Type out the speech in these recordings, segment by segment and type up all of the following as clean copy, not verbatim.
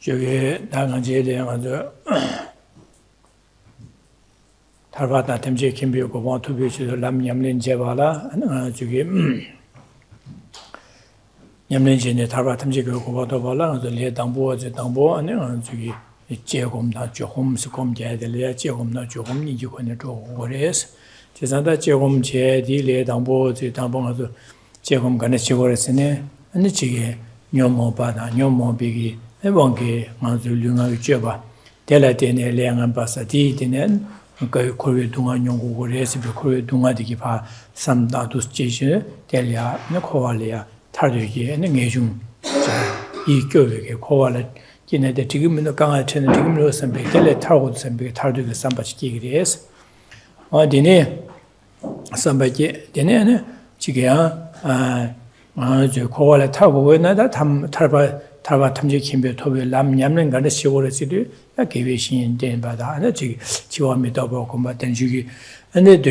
저기 나간지에 대한 아주 탈바다 템제 김비고 모투비치도 람냠린 제발라 저기 냠린진에 탈바다 템제 그거도 발라 그 당보 아니 저기 제공다 조금씩 검제해야 제공나 조금 이거는 좀 오래서 제산다 제공 제디레 당보 당보가서 제공 간에 지고랬으네 아니 지게 녀모바다 녀모비기 해본게 맞을 융하게 줘봐 델라테네 레앙한 바사디데는 그 코르 동안 연구를 해서 그 코르 동아디기 봐 삼다도 스테이션 델야 코알리아 타르기에는 예중 이 교육에 코알을 기내데 지금은 강아체는 지금으로 선배 델레 타고 선배 타르기 삼바치기 그래서 어디네 삼바기 되네는 지게야 저 코알을 타고 왜나다 탈바 탐지 김배 토비 람냠는 간에 시골에서도 야 개베신 된 바다 안에 지와미도 보고 맞던 주기 안에도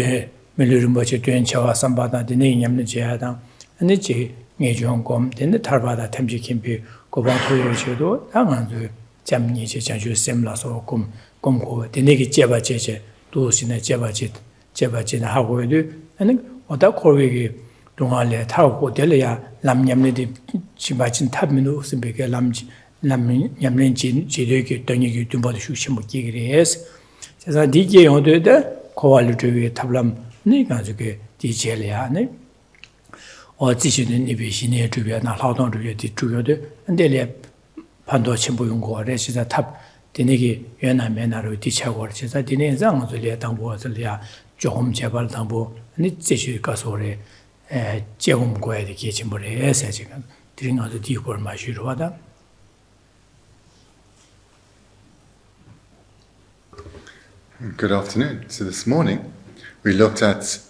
밀르름 버치 된 차와 삼바다 되네 냠는 제하다 안에 지 예정검 되네 탈바다 탐지 김배 고방 토요일에도 당한도 잠니 제 자주 셈라서 곰고 되네기 제바제제 도시네 제바제나 하고도 안에 어다 코르기 동안에 타고 될래야 람냠네디 지마진 탑민우 스베게 람냠렌진 지르게 떠니기 좀 슈시 먹기 그래서 제가 디게 어디다 코알루트에 탑람 네가 저게 디젤이야네 지시는 이베신에 주변나劳动주에 주요데 안데레 판도 침보용 거래 진짜 탑 되네기 연하면나로 디차고 진짜 디네 장들이 당보들이야 조금 제발 당보 아니 제시 가서래 제공 거에 대해 질문을 해서 지금 드린 아주 뒤걸 마시러 와다. Good afternoon. So this morning we looked at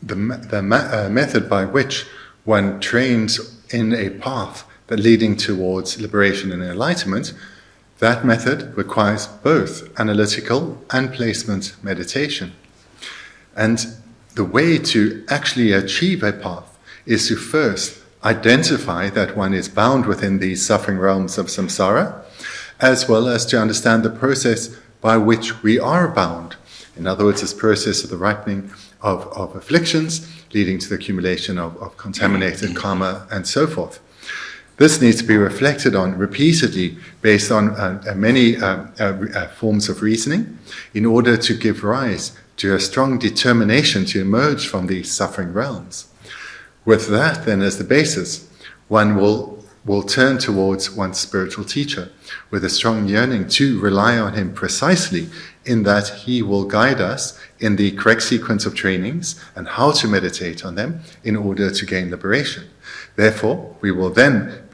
the method by which one trains in a path that leading towards liberation and enlightenment. That method requires both analytical and placement meditation. And the way to actually achieve a path is to first identify that one is bound within these suffering realms of samsara, as well as to understand the process by which we are bound. In other words, this process of the ripening of afflictions, leading to the accumulation of contaminated karma and so forth. This needs to be reflected on repeatedly based on many forms of reasoning in order to give rise to a strong determination to emerge from these suffering realms. With that then as the basis, one will turn towards one's spiritual teacher with a strong yearning to rely on him precisely in that he will guide us in the correct sequence of trainings and how to meditate on them in order to gain liberation. Therefore, we will then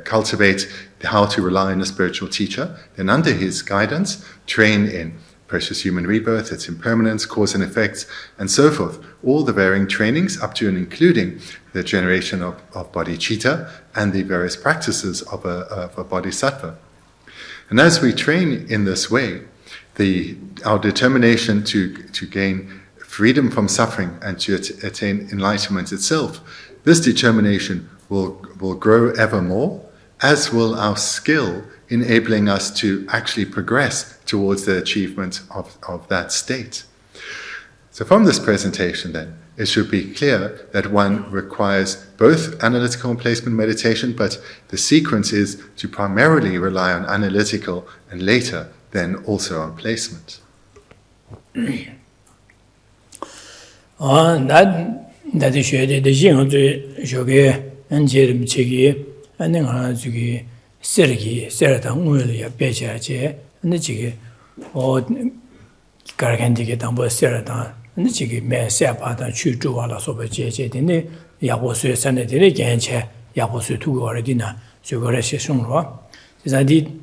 cultivate how to rely on a spiritual teacher, then under his guidance, train in precious human rebirth, its impermanence, cause and effects, and so forth. All the varying trainings up to and including the generation of bodhicitta and the various practices of a bodhisattva. And as we train in this way, our determination to gain freedom from suffering and to attain enlightenment itself, this determination will grow ever more, as will our skill enabling us to actually progress towards the achievement of that state. So from this presentation then, it should be clear that one requires both analytical and placement meditation, but the sequence is to primarily rely on analytical and later then also on placement. 나도学的经저게 안제름 책이 안능하 저기 세르당 우리야 배제하지 근데 지게 가르겐디게 담보 세르당 근데 지게 매세바다 취주와라 소베 제제되네 야보수에 산에들이 괜찮 야보수 두고 어디나 저거를 시송로 자디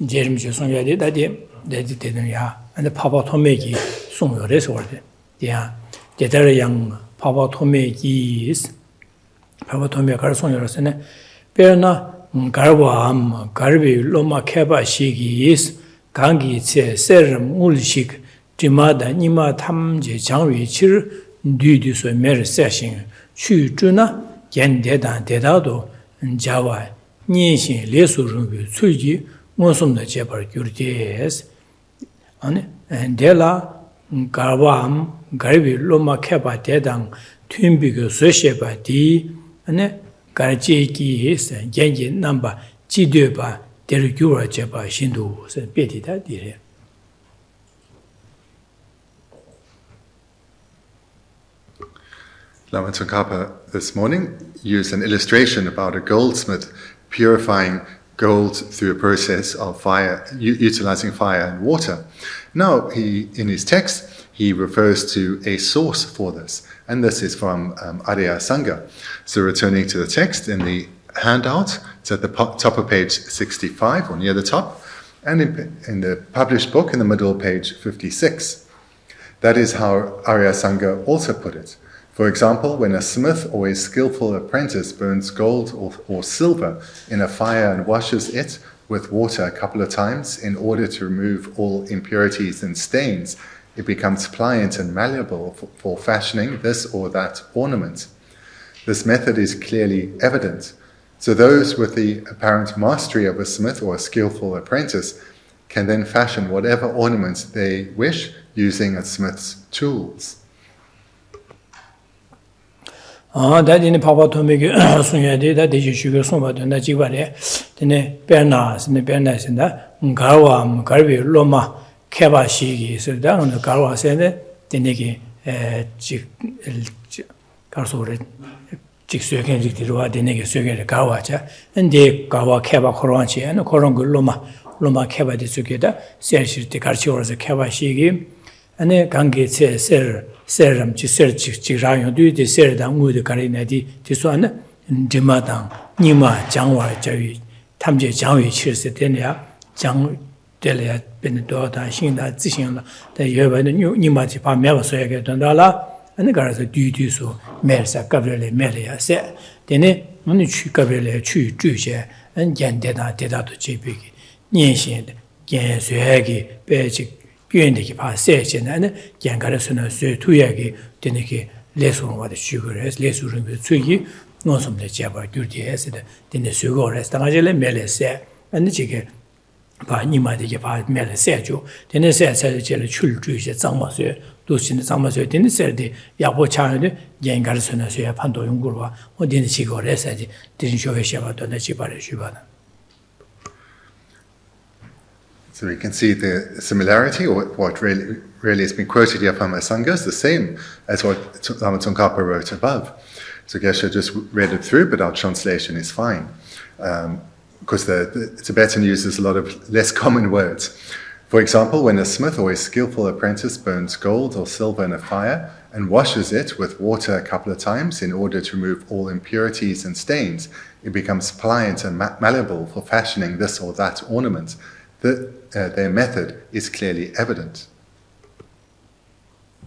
제름 주송야데 다디 되는야 근데 파바토메기 송요래서 월데 야 제대로양 파바토메기 파바토메 가르송요라서네 베나 가르밤 가르비 로마 케바 시기스 강기 체 세름 울식 지마다 니마 탐제 장위 칠 뒤뒤서 메르세싱 취주나 겐데다 대다도 Java, Nishin, Lesurungu, Tsuji, Monsum the Jabber, Gurdes, and Della, Garwam, Garbi, Loma Keba, Dedang, Twimbigo, Susheba, D, and Garjeki is Genji number, Chideba, Derigura Jabba, Shindu, said Betty that did. Lama Tsongkhapa this morning used an illustration about a goldsmith purifying gold through a process of fire, utilizing fire and water. Now, in his text, he refers to a source for this, and this is from Arya Sangha. So returning to the text in the handout, it's at the top of page 65, or near the top, and in the published book in the middle, page 56. That is how Arya Sangha also put it. For example, when a smith or a skillful apprentice burns gold or silver in a fire and washes it with water a couple of times in order to remove all impurities and stains, it becomes pliant and malleable for fashioning this or that ornament. This method is clearly evident. So those with the apparent mastery of a smith or a skillful apprentice can then fashion whatever ornaments they wish using a smith's tools. That in the Papa Tomic Sunyadi, that is sugar summa, and the Jivare, the Bernas, and the Bernas, and that Garwa, Garbi, Loma, Keba Shigi, so down the Garwa Sende, the Niki, Karsore, Jixukan, the Niki Sugar, Garwacha, and the Garwa Keba Koranchi, and the Korangu Loma Keba de Sukeda, Sergi, the Karchi, the Keba Shigi, and the Gangi Serum, Chirayon, do the Seradam with the Karinadi, this one, Dimadang, Nima, Jangwa, Javi, Tamje, Jangi, Chirsetenia, Jang Delia, Benedota, Shinda, Zishin, the Yoba, the new Nimatipa, Melsoya, Dondala, and the Garas do so, Mersa, Gabriele, Melia, said, Dene, Munichu, Gabriele, Chu, Juja, and Jan Deda, Deda to Chipiki, Ninshin, Gan Suegi, Bejic. Session and Yangarasuna Tuyagi, Deniki, Lesson what the sugar is, Lesson with Tsugi, no some the Jabba duty as it, then the sugar as the Majele Mele said, and the chicken by Nima de Japa Mele Sergio, then the said Chul Juice at Samasu, Lucin Samasu, then the said the Yapo child, Yangarasuna Panto Yungurwa, or didn't she go rest at it, didn't show a Shabbat on the Chibara Shubana. So we can see the similarity, or what really has been quoted here from Sangha, is the same as what Lama Tsongkhapa wrote above. So Geshe just read it through, but our translation is fine. Because the Tibetan uses a lot of less common words. For example, when a smith or a skillful apprentice burns gold or silver in a fire and washes it with water a couple of times in order to remove all impurities and stains, it becomes pliant and malleable for fashioning this or that ornament. Their method is clearly evident.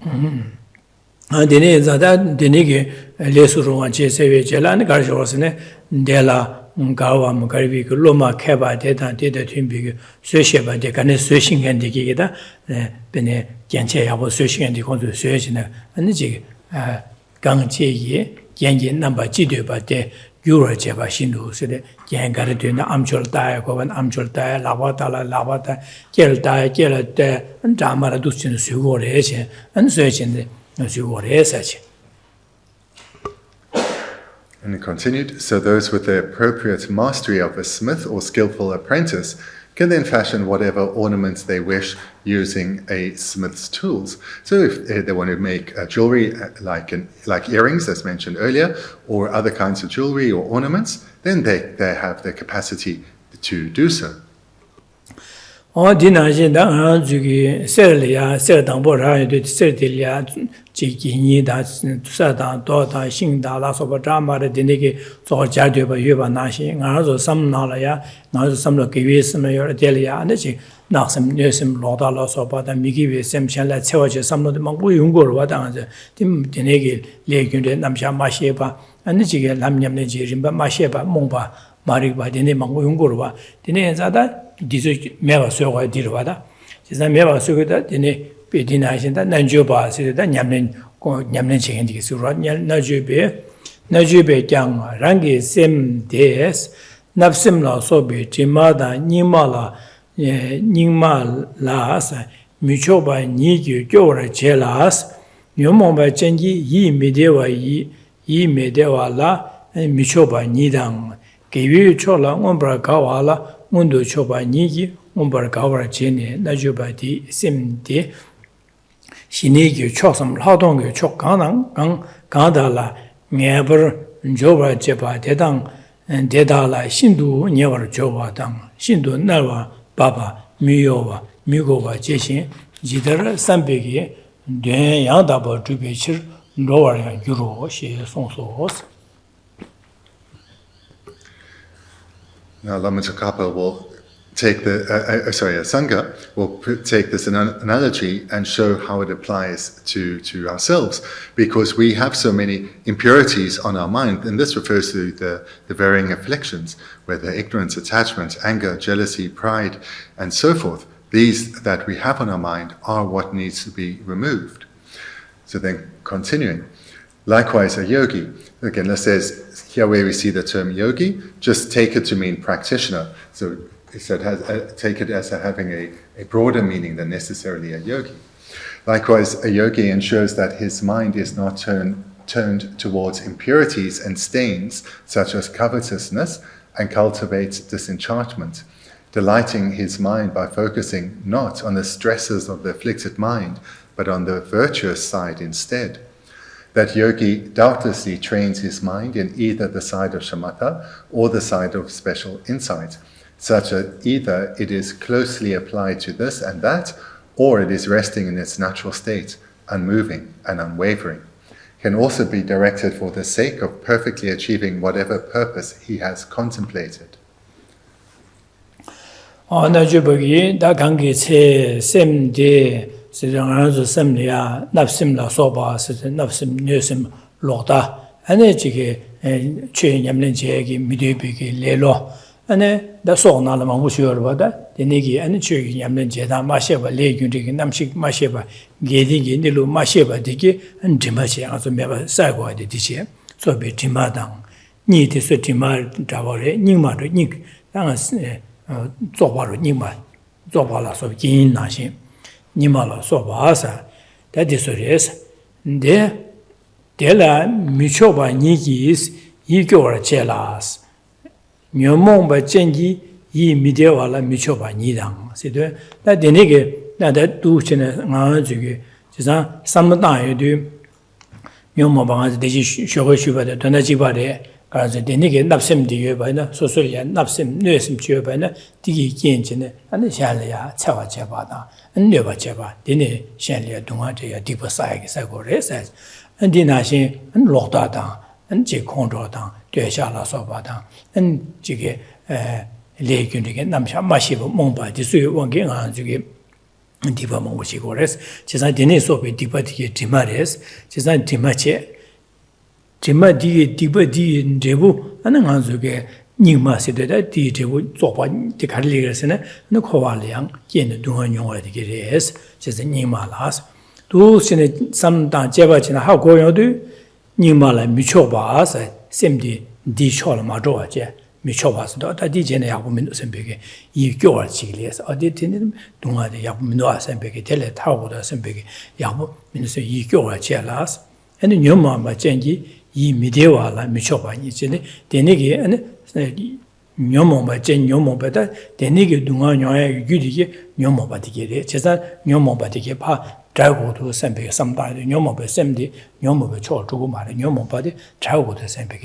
Dene Zada, Denigi, Lesuru, and Chese, Jelan, Garjosne, Della, Gawa, Garibi, Loma, Keba, Deta, Deda, Timbig, Susheba, the Canis, Sushing and the Gida, Bene, Genche, I was searching and the consul searching, and the Jig, Gangche, Genji number Jidu, but the Euro Java Shindu, said Yangaraduna, Amchul Dia, Govan Amchul Dia, Lavata, Gel Dia, Gel Dia, and Damara Duchin Sugore, and searching the Sugore such. And it continued, so those with the appropriate mastery of a smith or skillful apprentice can then fashion whatever ornaments they wish using a smith's tools. So if they want to make jewelry like earrings, as mentioned earlier, or other kinds of jewelry or ornaments, then they have the capacity to do so. Dinajinda, Jugi, Serlia, Serdambora, Sertilia, Chikini, Sada, Dota, Shinda, Lasoba Drama, Dinigi, Zorjadu, Yuba Nashi, also some Nalaya, now some Lokivis, Mayor Delia, and the now some Nursum Loda Losoba, and Migi, some Chala, some of the Mangu Yungur, what answer, Tim Dinigi, Legun, Namsha Masheba, and the Jigga Lamyam Nigerimba, Masheba, Mumba, Mariba, Dine Mangu Yungurwa, Dine Zada. This Meva Soga Dirvada. She's not Meva Soga, Dine, Pedina, Nanjoba, said that Yamin, Yamin chicken, Surat, Najube, Najube Kyang, Rangi Sim Des, Napsim La Sobi, Jimada, Ningma Las, Michoba Nigi, Gyora Jelas, Yomomba Chenji, Yi Medewa Yi Medewa La, Michoba Nidang, Giyu Chola, Umbra Kawala, Mundu Choba Nigi, Umbra Kawara Jene, Najuba Di Sim De, Shinigi Chosam, Hadong Chok Ganang, Gandala, Never Joba Jeba Dedang, and Dedala, Shindu, Never Joba Dang, Shindu Nalwa, Baba, Miyova, Mugova Jeshin, Jidara Sambegi, Den Yandaba Jubichir, Lower Euro, she Sonsos. Now, Lama Tsongkhapa will take the, Sangha will take this analogy and show how it applies to ourselves, because we have so many impurities on our mind, and this refers to the varying afflictions, whether ignorance, attachment, anger, jealousy, pride, and so forth. These that we have on our mind are what needs to be removed. So then, continuing. Likewise, a yogi. Again, this says, here where we see the term yogi, just take it to mean practitioner. So he said, take it as having a broader meaning than necessarily a yogi. Likewise, a yogi ensures that his mind is not turned towards impurities and stains, such as covetousness, and cultivates disenchantment, delighting his mind by focusing not on the stresses of the afflicted mind, but on the virtuous side instead. That yogi doubtlessly trains his mind in either the side of shamatha or the side of special insight, such that either it is closely applied to this and that, or it is resting in its natural state, unmoving and unwavering. Can also be directed for the sake of perfectly achieving whatever purpose he has contemplated. Siranganzo Semlia, Napsimla Soba, Napsim Nusim Lota, and a jiggy, Chain Yamlinjegi, Midubiki, Lelo, and the song Nalama Mushurvada, the Nigi and the Chug Yamlinjeda, Masheva, Legundi, Namshik Masheva, Gedigi, Nilu Masheva Digi, and Timachi, as a member Sagua de Diche, so be Timadang. Need is a Timar Javore, Nima, Nik, Zobaru Nima, Zobalas of Gin Nashi. Nimala Sobasa, that is what it is. De la Michoba Nigis, Igor Chelas, Nyomomba Chengi, Yi Midewala Michoba Nidang. See that the nigger, that do China, some you do Nyomoba, the Shogoshuba, the Donajibade, as the nigger Napsim Diubana, Sosolia, Napsim, Nusim Chubana, Digi Kinjin, and the Shalia, Chawa Chabada. Never Cheba, Dine, Shanlia, Dunga, deeper side, Sagores, and Dinashi, and Lota down, and Jig Condor down, Deshala Soba down, and Jiggy Lake Unigan, Namsha, Mashiva, Momba, the Sui, one game on Jiggy, and deeper Moshigores, Chesa Dine Sopi, deeper Timares, Chesa Timache, Timadi, deeper D in Jebu, and Anzuge. Nima said that the would drop on the Kaligas and the Kovaliang, Yen doing your degrees, says Nima las. Do some down Jevach and how go you do? Nima like Michobas, same D Chola Majoa, Michobas, Dr. DJ Yakuminus and Biggie, you go at Chilias, or did him, Dunga the Yakuminos and Biggie, tell it how would us and Biggie, Yaku, Minister, you go at Chelas, and the new mamma Jengi, ye Midewa like Michoba, Denigi and Nyomomba, Jen Yomomba, the nigger Dunga Noya Gudi, Nyomomba to get it, Chesa, Nyomomba to get pa, travel to Sempe, sometimes Nyomoba Semdi, Nyomoba Chor, Tuguma, Nyomomba, travel to Sempe,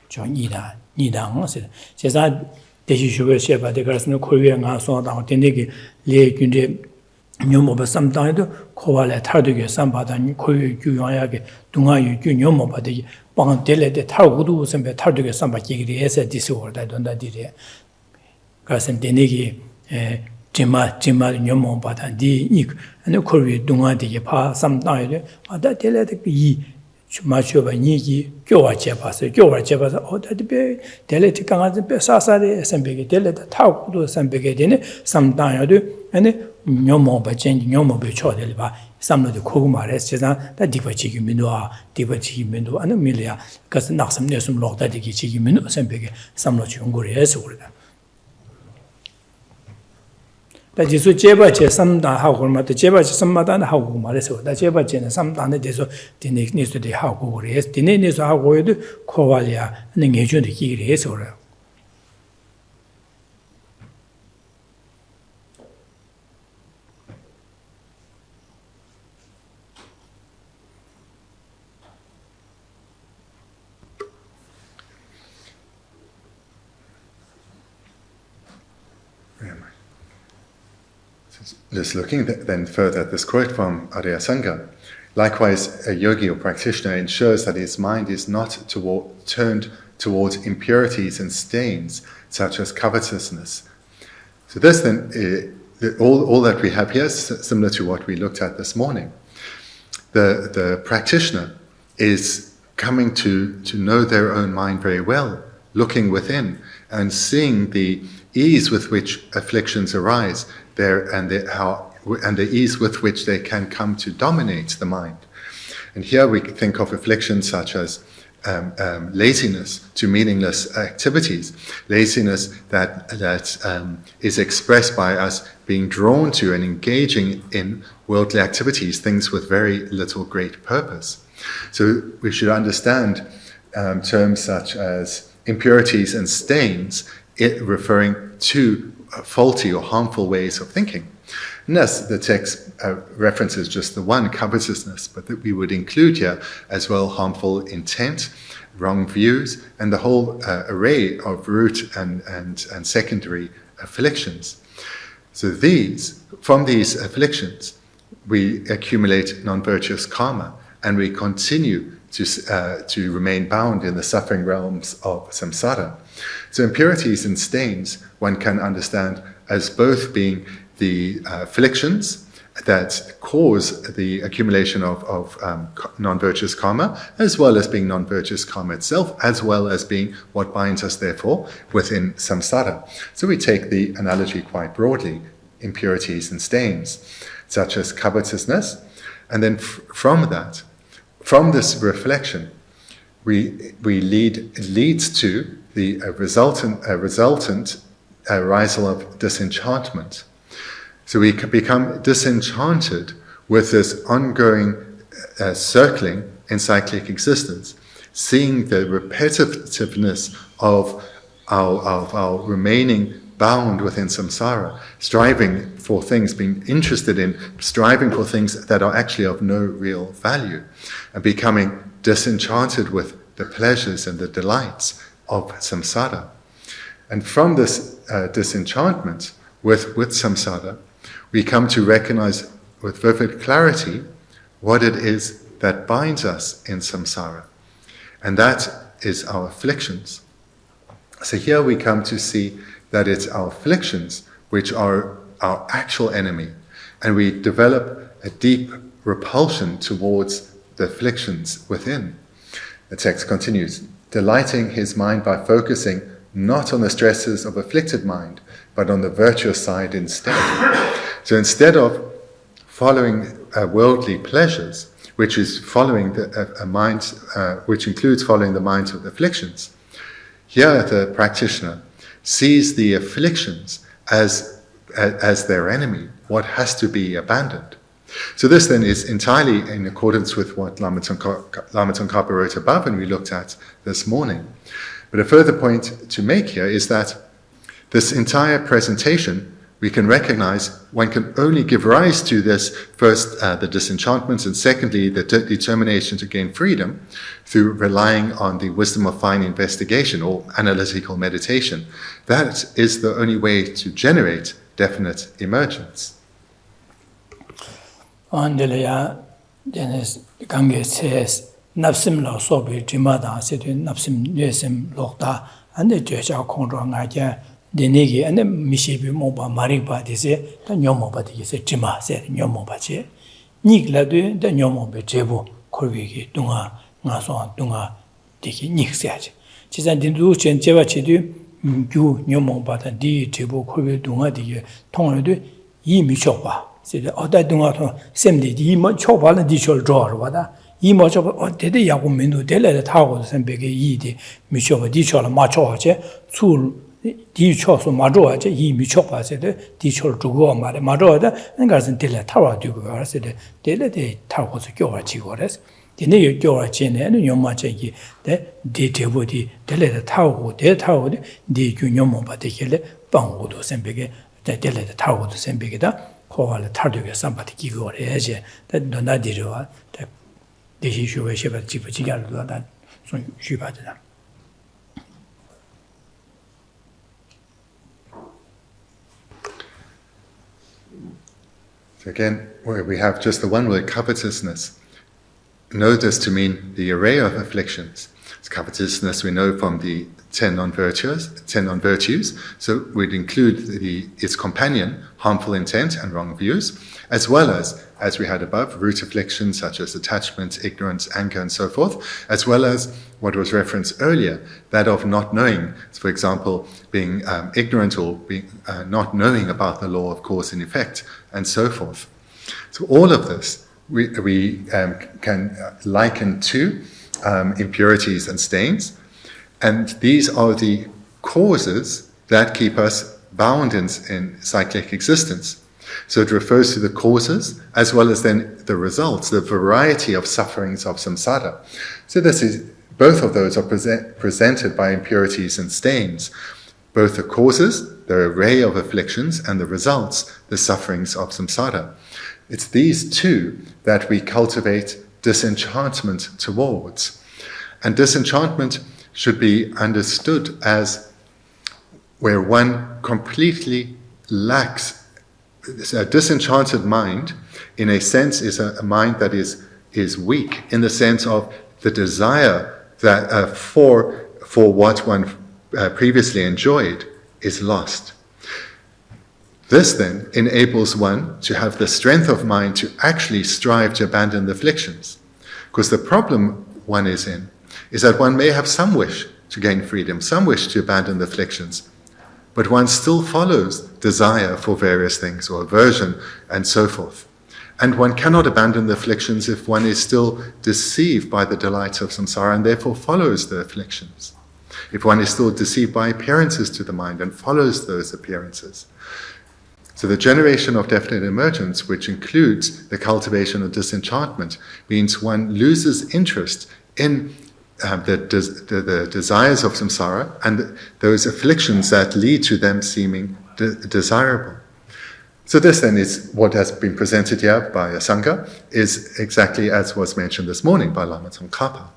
John Nidang, Chesa, the usual shape, but the girls no Korean and so down, the nigger lay Nyomoba sometimes, Koala Tarduga, somebody, Koyu, Dunga, Nyomoba, the Dele the Targudu, some Tarduga, somebody, as a disorder, I don't know, did it. Cousin Denigi, Jima, Nyomomba, and the and the Korea, Dunga, the Pa, sometimes, but that they let ye. Much of a nigi, Joa Chepas, oh, that be, they let the Sasari, some big, they let the Tau do some big dinner, some time I do, and no more by changing no more be chodeliba, samlo kogu mares chizan da dipa chigi minwa dipa chigi minwa anu milya kas naksam nesum lokda digi chigi minwa sempege samlo chungure esugurda da jisu jeba che samda hagur ma jeba che samda na hagur mares da jeba che na samda ne deso dine nisu de hagur es dine nisu hagur de kovalya ne ngejun de kigire esugurda Just looking then further at this quote from Arya Sangha, likewise a yogi or practitioner ensures that his mind is not turned towards impurities and stains such as covetousness. So this then, all that we have here is similar to what we looked at this morning. The practitioner is coming to know their own mind very well, looking within and seeing the ease with which afflictions arise and the ease with which they can come to dominate the mind. And here we think of afflictions such as laziness to meaningless activities, laziness that is expressed by us being drawn to and engaging in worldly activities, things with very little great purpose. So we should understand terms such as impurities and stains, referring to faulty or harmful ways of thinking. And as the text references just the one, covetousness, but that we would include here as well harmful intent, wrong views, and the whole array of root and secondary afflictions. So from these afflictions, we accumulate non-virtuous karma, and we continue to remain bound in the suffering realms of samsara. So impurities and stains one can understand as both being the afflictions that cause the accumulation of non-virtuous karma, as well as being non-virtuous karma itself, as well as being what binds us, therefore, within samsara. So we take the analogy quite broadly, impurities and stains, such as covetousness, and then from this reflection, it leads to the resultant arisal of disenchantment. So we can become disenchanted with this ongoing circling in cyclic existence, seeing the repetitiveness of our remaining bound within samsara, striving for things, being interested in, striving for things that are actually of no real value, and becoming disenchanted with the pleasures and the delights of samsara. And from this disenchantment with samsara, we come to recognize with vivid clarity what it is that binds us in samsara. And that is our afflictions. So here we come to see that it's our afflictions which are our actual enemy, and we develop a deep repulsion towards the afflictions within. The text continues, delighting his mind by focusing not on the stresses of afflicted mind, but on the virtuous side instead. So instead of following worldly pleasures, which is following which includes following the minds of afflictions, here the practitioner sees the afflictions as their enemy, what has to be abandoned. So this then is entirely in accordance with what Lama Tsongkhapa wrote above and we looked at this morning. But a further point to make here is that this entire presentation, we can recognize one can only give rise to this, first the disenchantments, and secondly the determination to gain freedom through relying on the wisdom of fine investigation or analytical meditation. That is the only way to generate definite emergence. Andelaya Dennis Gange says Napsim la sobi jimada setu napsim nesim lokta and the Geshe Thubten Denegi and the Mishibi Moba Mariba dise the Nyomoba dise Jima said Nyomoba che Nigladu the Nyomobe Jebu Kurvigi Dunga Nason Dunga Diki Nik Saj. Chizan Dindu Chen Jeva Chidu Yu Nyomoba di Jebu Kurvi Dunga di Tongu Yi Michoba 세대 어다 동아토 샘디 이모 초발은 디철 줘르바다 이모 저 데데 야고 민도 데레 타고 선배게 이디 미쇼바 디철 마초하제 출 디초소 마조하제 이 미초바세데 디철 주고 말에 마조하다 그러니까 데레 타와 두고 가세데 데레데 타고서 교화지고레스 디네 교화지네는 요마제기 데 디테보디 데레 타고 데 타고 디 균요모 바데켈레 방고도 선배게 데레 타고도 선배게다 코발에 타르게 삼바티 기고레제 너나디르와 대시슈웨 셰바 지부지가르도다 손 슈바드다 So again, where we have just the one word, covetousness, know this to mean the array of afflictions. Covetousness we know from the 10 non-virtues, so we'd include its companion, harmful intent and wrong views, as well as we had above, root afflictions such as attachment, ignorance, anger, and so forth, as well as what was referenced earlier, that of not knowing, for example, being ignorant or being, not knowing about the law of cause and effect, and so forth. So all of this we can liken to impurities and stains, and these are the causes that keep us bound in cyclic existence. So it refers to the causes as well as then the results, the variety of sufferings of samsara. So both of those are presented by impurities and stains. Both the causes, the array of afflictions, and the results, the sufferings of samsara. It's these two that we cultivate disenchantment towards. And disenchantment should be understood as where one completely lacks. A disenchanted mind, in a sense, is a mind that is weak, in the sense of the desire that for what one previously enjoyed is lost. This then enables one to have the strength of mind to actually strive to abandon the afflictions. Because the problem one is in is that one may have some wish to gain freedom, some wish to abandon the afflictions, but one still follows desire for various things, or aversion, and so forth. And one cannot abandon the afflictions if one is still deceived by the delights of samsara and therefore follows the afflictions. If one is still deceived by appearances to the mind and follows those appearances. So the generation of definite emergence, which includes the cultivation of disenchantment, means one loses interest in the desires of samsara and those afflictions that lead to them seeming desirable. So this then is what has been presented here by a Sangha, is exactly as was mentioned this morning by Lama Tsongkhapa.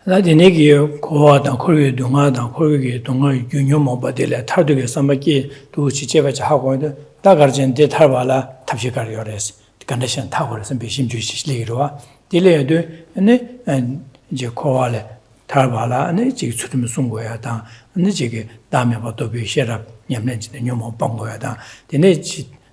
나디네기 고아다 코르게 동아다 코르게 동아 유뇨모 바델에 타르게 삼바기 두치 제바자 하고 있는 다가르젠데 타발라 탑시가리오레스 컨디션 타고르스 비심주시리로와 딜레도 네 이제 고아래 타발라 네 지금 수tum 송고야다 네 지게 다음에 봐도 비셔라 냠nen지네 뇨모 방고야다 네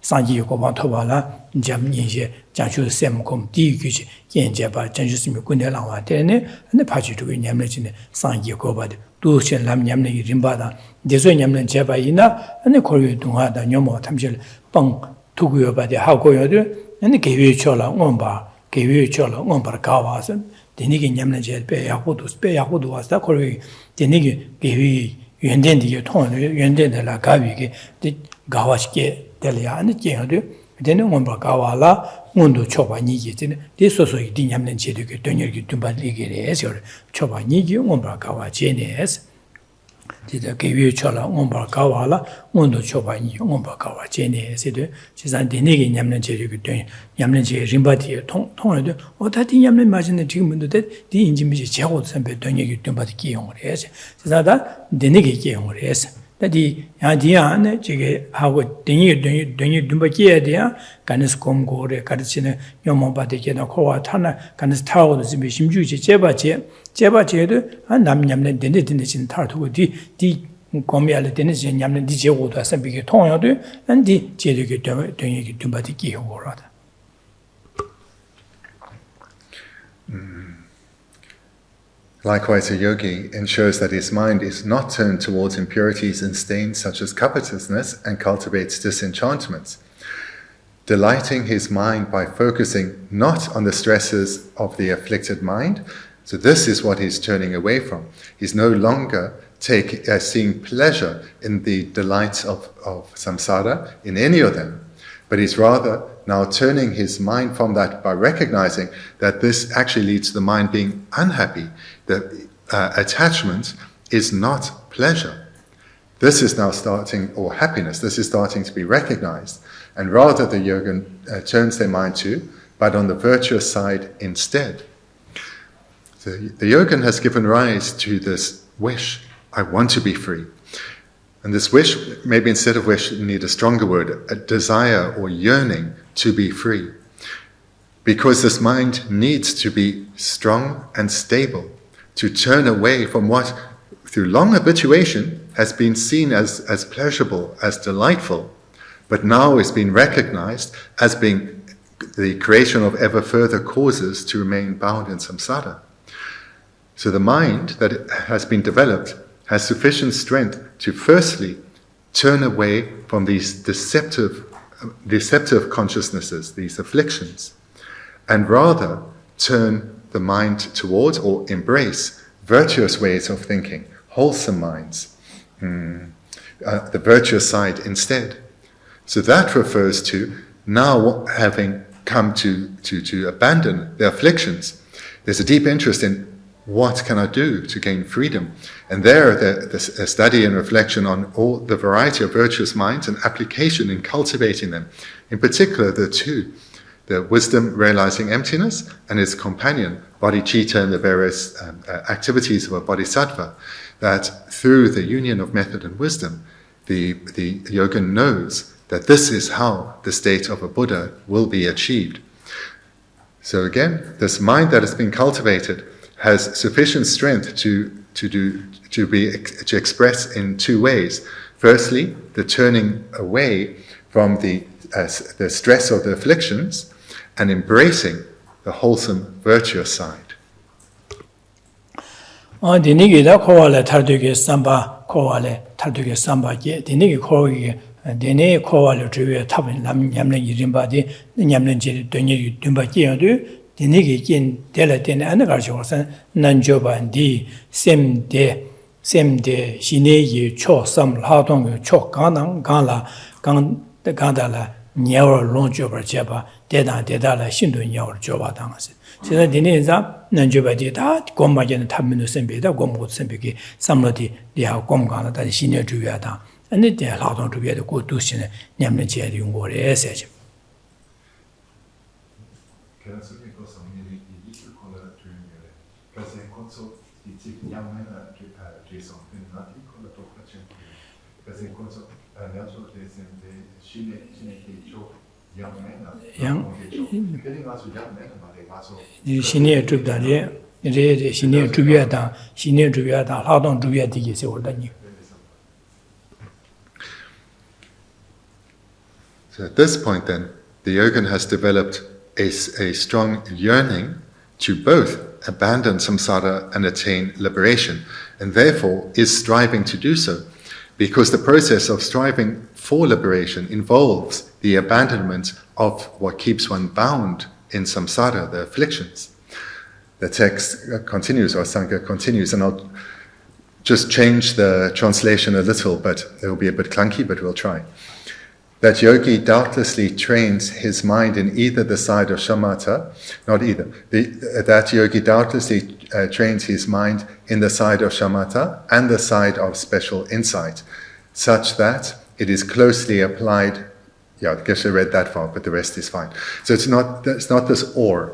상기 고방 토발라 잠니제 장주 셈콤 디규지 연제바 장주스미 군대랑와 되네 네 파지두고 냠nen지네 상기 고바데 두신 람 냠네 림바다 대소 냠nen 제바이나 네 고유 동하다 뇨모 탐실 빵 두고여바데 하고여도 네 개위초라 원바 개위초라 원바 가와서 데니게 냠nen 제베 야고도 왔다 고유 데니게 개위 연된디에 통하는 연된들라 가위게 가와시게 될이야 아니 제어도 되는 원바 가와라 원도 초바니게 되는 대소소이 디냠는 제도게 되녀기 둠발리게 해서 초바니게 원바 가와 제네스 디다 개위초라 원바 가와라 원도 초바니 원바 가와 제네스도 지산 되네게 냠는 제도게 되냐 냠는 제 림바디에 통하도 어다디 냠는 맞는 지금도 디 인지미지 제고도 선배 되녀기 둠바디 기용을 해서 지사다 되네게 기용을 해서 다디 야디야네 지게 하고 등이 dum바기야디야 간스 곰고레 가르치는 요모바데게나 코와 타나 간스 타오도 지금 심주지 제바제도 남냠네 데데데 진 타르고 디 곰이알 데네 진 냠네 디 제고도 아서비게 통여도 안디 제르게 등이 dum바디기 요거라다. Likewise, a yogi ensures that his mind is not turned towards impurities and stains such as covetousness and cultivates disenchantments. delighting his mind by focusing not on the stresses of the afflicted mind. So this is what he's turning away from. He's no longer seeing pleasure in the delights of samsara, in any of them, but he's rather now turning his mind from that by recognizing that this actually leads to the mind being unhappy, that attachment is not pleasure. This is now starting, or happiness, this is starting to be recognized, and rather the yogin turns their mind to, but on the virtuous side instead. So the yogin has given rise to this wish, I want to be free. And this wish, maybe instead of wish, you need a stronger word, a desire or yearning to be free. Because this mind needs to be strong and stable, to turn away from what, through long habituation, has been seen as pleasurable, as delightful, but now is being recognized as being the creation of ever further causes to remain bound in samsara. So the mind that has been developed has sufficient strength to firstly turn away from these deceptive consciousnesses, these afflictions, and rather turn the mind towards or embrace virtuous ways of thinking, wholesome minds, the virtuous side instead. So that refers to now having come to abandon the afflictions. There's a deep interest in what can I do to gain freedom? And there, the study and reflection on all the variety of virtuous minds and application in cultivating them. In particular, the two, the wisdom realizing emptiness and its companion, bodhicitta, and the various activities of a bodhisattva, that through the union of method and wisdom, the yogin knows that this is how the state of a Buddha will be achieved. So again, this mind that has been cultivated has sufficient strength to express in two ways. Firstly, the turning away from the stress of the afflictions and embracing the wholesome, virtuous side. Bendigo kin dela den an garjosan nanjoban di semde shineyi cho sam ladong cho ganang gala gang de gandala nyaw longjoba jeba dedala shindu nyaw joba dangase. 제가 디네자 nanjoba 다 곰마게는 탐민도 sembe다 곰고 sembe기 삼로디 리하 곰가나 다 신의 주야다. 안에 대 ladong 주야도 고두시네 냠는 제리 용고래 세지. 신의 주다리 이제 신의 주야다 하동 주야디게 세월다니. So at this point then, the yogin has developed a strong yearning to both abandon samsara and attain liberation, and therefore is striving to do so, because the process of striving for liberation involves the abandonment of what keeps one bound in samsara, the afflictions. The text continues, or Sangha continues, and I'll just change the translation a little, but it will be a bit clunky, but we'll try. That yogi doubtlessly trains his mind in either the side of shamatha, not either. That yogi doubtlessly trains his mind in the side of shamatha and the side of special insight, such that it is closely applied. Yeah, Geshe read that far, but the rest is fine. So it's not this or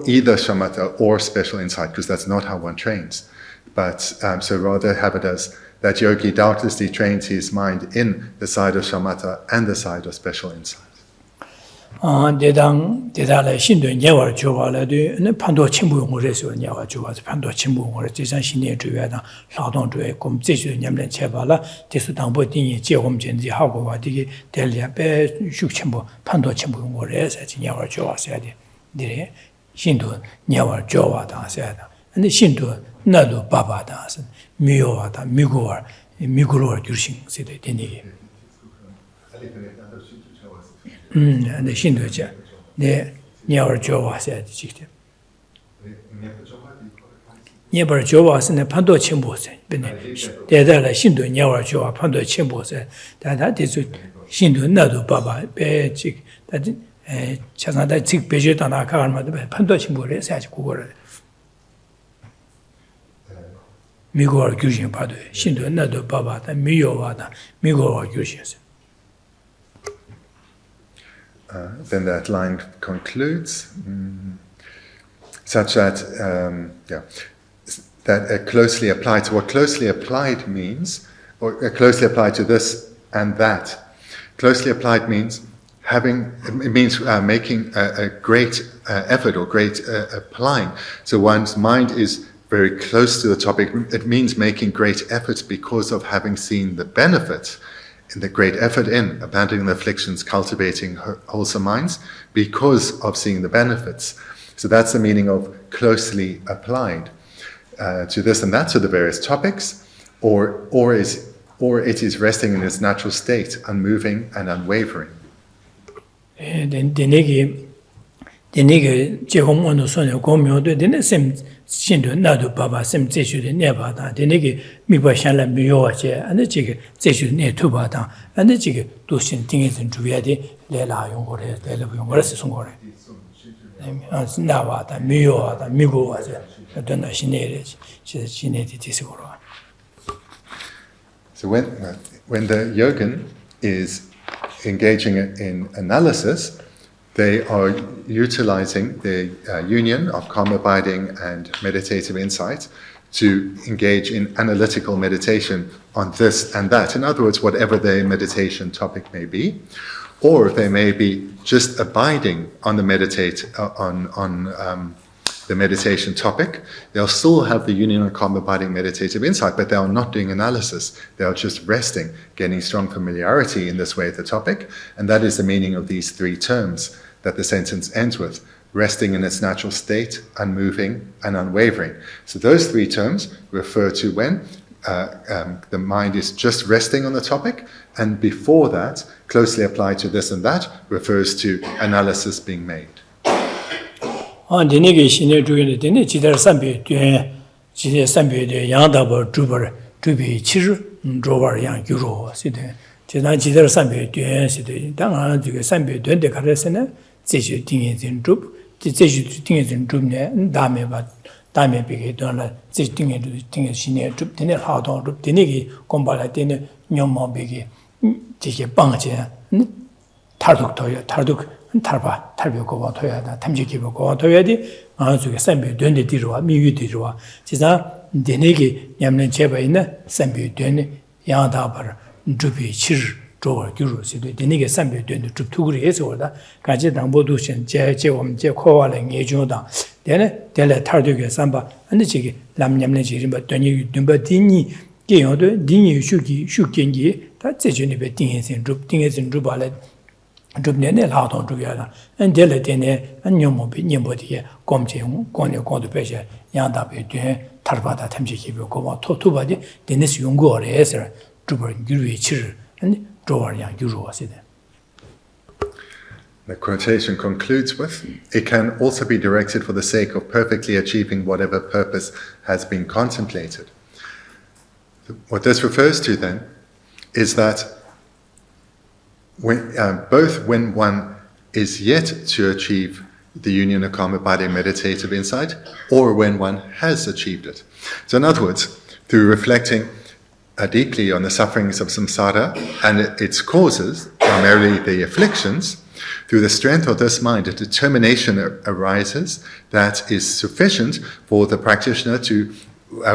either shamatha or special insight, because that's not how one trains. But so rather have it as that yogi doubtlessly trains his mind in the side of shamatha and the side of special insight. 대단히 신도 녀월 조발에도 판도 침부용으로서 녀월 조발서 판도 침부용으로 지산 신의 주야다劳动주의 검제주 냠는 제발라 대수 당보딩이 제공전지 하고 와디기 델리아베 숙침부 판도 침부용으로서 녀월 조와서야 돼. 네 신도 녀월 조와다 하셔야 근데 신도 나도 바바다 미요하다 미구로 줄신 세대 되니 and the Shindoja, the near Jova said, never Jovas and the Pando Chimbos, there Shindu, near Jova, Pando Chimbos, that is Shindu Nadu Baba, Chick, that Chazanda Chick Bejetana Karma, Pando Chimbore, says Kugor. Migo Gushin Padu, Shindu Nadu Baba, the Miyovada, Migo Gushins. Then that line concludes, such that that closely applied to what closely applied means, or closely applied to this and that. Closely applied means making a great effort or great applying. So one's mind is very close to the topic. It means making great efforts because of having seen the benefits. The great effort in abandoning the afflictions, cultivating wholesome minds, because of seeing the benefits. So that's the meaning of closely applied to this and that, to the various topics, or it is resting in its natural state, unmoving and unwavering. Shindu Nadu Baba Sim Zeshu de Nebata, the Negi Miba Shala Miyoache, and the Jig Zeshu Ne Tubata, and the Jig Dushin Things in Juviadi, Lela Yungore, Lela Sungore. Navata, Miyoata, Migo, Dona Shinere, Shineti Tisigoro. So when the yogin is engaging in analysis, they are utilizing the union of calm abiding and meditative insight to engage in analytical meditation on this and that. In other words, whatever their meditation topic may be, or they may be just abiding on the the meditation topic. They'll still have the union of calm abiding meditative insight, but they are not doing analysis. They are just resting, gaining strong familiarity in this way with the topic, and that is the meaning of these three terms that the sentence ends with: resting in its natural state, unmoving and unwavering. So those three terms refer to when the mind is just resting on the topic, and before that, closely applied to this and that, refers to analysis being made. Dame big dona thing senior troop dinner how don't troop dinigi combala dinner nyomo big jike bangje tarduk toya tarduk tarba tarbi go toya tamjiki go toyadi azuke sambe dönde dirwa miyu dirwa 지사 dinigi nyamne cheba ina sambe dönne yanda bar drubi chir 조월 규루시도 되게 삼배 되는 줍투그리 해서다 가지 당보도 제我们 제 코와는 예조다 되네 될래 탈되게 삼바 근데 지기 남냠내 지림바 되니 듬바 디니 게요도 디니 슈겐기 다 제전이 베 띵해진 줍발에 줍내네 라도 줍야다 엔델레 되네 안녀모비 녀모디에 검제용 권도 배제 양다베 되 탈바다 탐지기 고마 토투바디 데네스 용고레서 줍을 규루이 칠 The quotation concludes with, it can also be directed for the sake of perfectly achieving whatever purpose has been contemplated. What this refers to then is that both when one is yet to achieve the union of calm abiding meditative insight, or when one has achieved it. So in other words, through reflecting deeply on the sufferings of samsara and its causes, primarily the afflictions, through the strength of this mind, a determination arises that is sufficient for the practitioner to,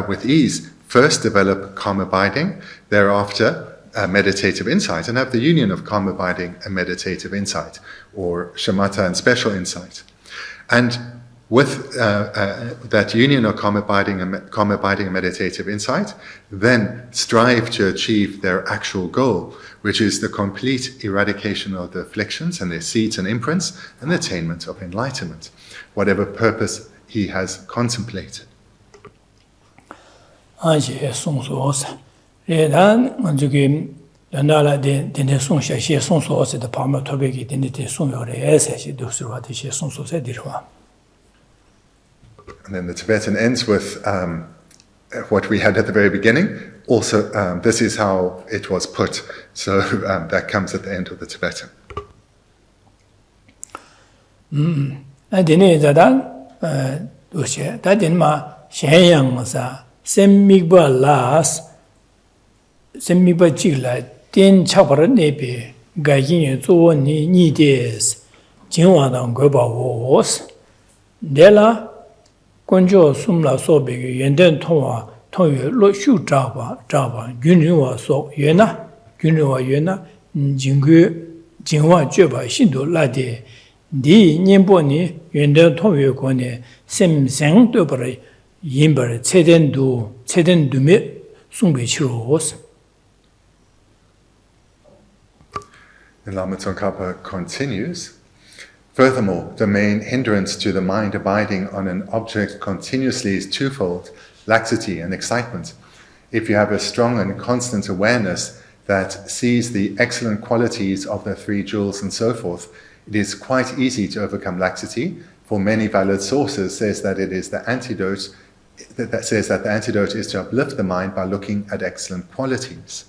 with ease, first develop calm abiding, thereafter meditative insight, and have the union of calm abiding and meditative insight, or shamatha and special insight. And with that union of calm abiding and meditative insight, then strive to achieve their actual goal, which is the complete eradication of the afflictions and their seeds and imprints, and the attainment of enlightenment, whatever purpose he has contemplated. 연나라 데 송샤시 송소세 파마 토베기 데데 송요레 세시 도스와 데시 송소세 디르와. And then the Tibetan ends with what we had at the very beginning. Also, this is how it was put. So that comes at the end of the Tibetan. 데네 자단 도시 다딘마 셴양사 셈미발라스 셈미바지라 된 차버는 네비 가진이 조원이 니데스 진화당 거바오스 내라 건조 숨라 소베기 연된 통화 통유 로슈 자바 균류와 소 예나 균류와 예나 진규 진화 죄바 신도 라데 니 님보니 연된 통유 권에 셈생 도버리 임버 체된두메 숭베치로스. The Lama Tsongkhapa continues, furthermore, the main hindrance to the mind abiding on an object continuously is twofold, laxity and excitement. If you have a strong and constant awareness that sees the excellent qualities of the three jewels and so forth, it is quite easy to overcome laxity, for many valid sources says that it is the antidote, that says that the antidote is to uplift the mind by looking at excellent qualities.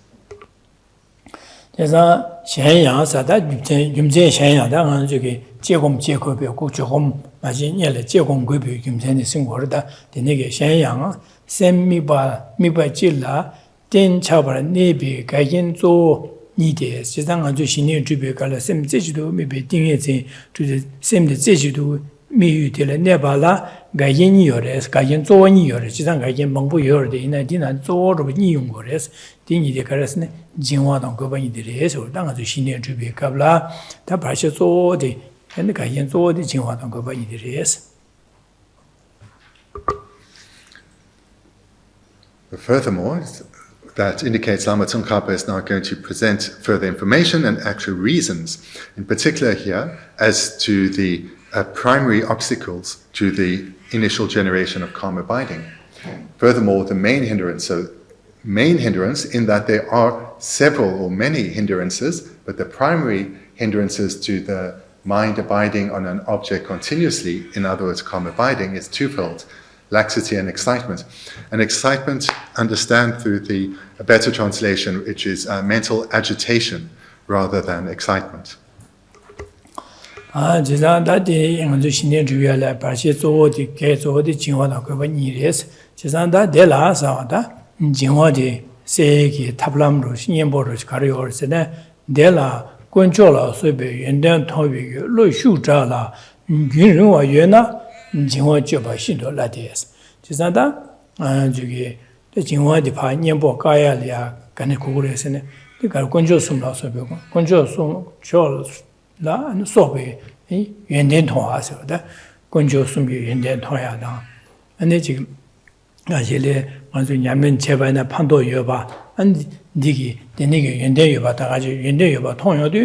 그래서 현양사다 김제 현양다 저기 제공 제거벽고 조금 마진열의 제공 급여 김제의 생活다 되게 현양 셈미바질라 된 차벌 네비 가인조 니데 세상 아주 신의 주벽을 셈제지도 미베 띵에지 주제 셈의 제지도 미유될 네발라 가인이요레스 가인조원이요레 세상 가인 멍부요르데 이나디나 조르 니용거레스 띵이데 가르스네 진화당 거반이들에서 당아주 신의 주벽을라 다 발시 조데 근데 가인조데 진화당 거반이들에서. Furthermore, that indicates Lama Tsongkhapa is now going to present further information and actual reasons, in particular here, as to the primary obstacles to the initial generation of karma abiding. Furthermore, the main hindrance in that there are several or many hindrances, but the primary hindrances to the mind abiding on an object continuously, in other words, karma abiding, is twofold. Laxity and excitement. And excitement, understand through a better translation, which is mental agitation rather than excitement. 지난 다디 인도 신의 주야라 바시 조디 개조디 진화다 그번이레스 지난다 델라사다 진화디 세기 탑람로 신연보로 가려올세네 델라 권조라 소베 연단 토비 로슈자라 균류와 예나 진화 줘봐 신도 라데스 지난다 저기 진화디 파 년보 가야리아 간에 고그레스네 그러니까 권조 숨라 소베 권조 숨 라 소베 연된 통화서다 권조 숨비 연된 통화다 근데 지금 아실에 먼저 냐면 제반에 판도 여봐 안 니기 되게 연된 여봐 다 가지 연된 여봐 통화도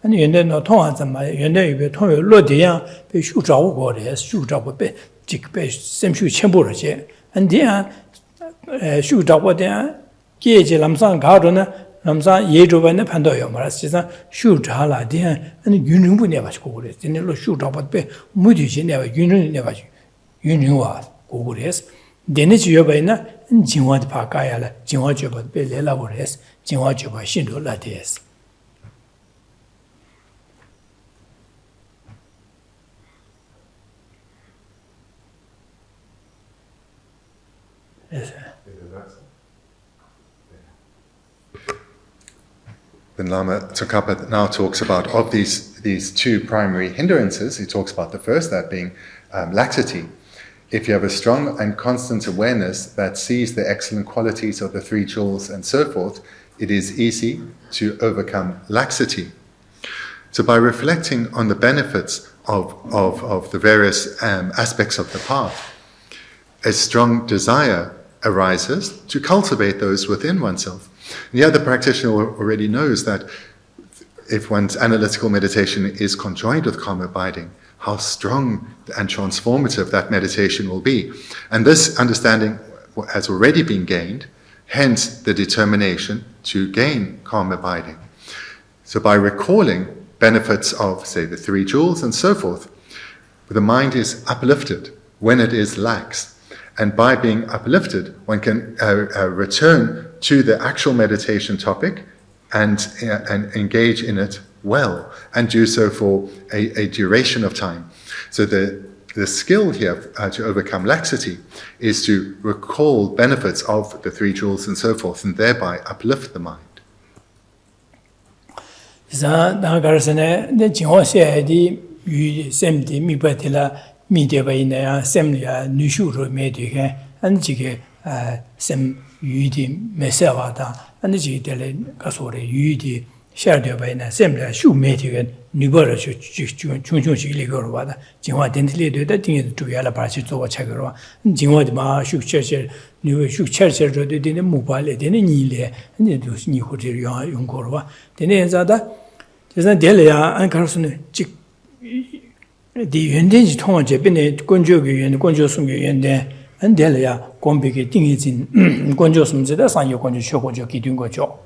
아니 연된 통화 좀 연된 여봐 통화 로디야 배 슈자고 거래 슈자고 배 직배 샘슈 첨부르지 안디야 슈자고 대 계제 남상 가도나 남자 예조반에 판도요 말았지만 슈자라 대 아니 윤릉부 내가지고 그래. 진짜로 슈자바베 무디지 내가 윤릉 내가지고 윤릉와 고그래스 데네지 여바이나 진화도 바까야라 진화 줘바베 레라고레스 진화 줘바 신도라데스. Then Lama Tsongkhapa now talks about, of these two primary hindrances, he talks about the first, that being laxity. If you have a strong and constant awareness that sees the excellent qualities of the three jewels and so forth, it is easy to overcome laxity. So by reflecting on the benefits of the various aspects of the path, a strong desire arises to cultivate those within oneself. And the other practitioner already knows that if one's analytical meditation is conjoined with karma abiding, how strong and transformative that meditation will be. And this understanding has already been gained, hence the determination to gain calm abiding. So by recalling benefits of, say, the 3 jewels and so forth, the mind is uplifted when it is lax. And by being uplifted, one can return to the actual meditation topic and engage in it well, and do so for a duration of time. So the skill here to overcome laxity is to recall benefits of the 3 jewels and so forth, and thereby uplift the mind. Shadow by an assembly, shoe mating, Nubora, Chunchunchiligo, Jinwa didn't that thing to Yala Pachi to Chagro, Jinwa de Ma, Shuk Church, New Shuk Church, didn't mobile, didn't Nile, and they do Nihuria, Yungorwa. The names are that there's a Delia and Carson Chick. The Indian Tongue, Japan, Gonjogi and Gonjosum and there, and Delia, Gombig, things in Gonjosum, that's on your Gonjo Kidungo.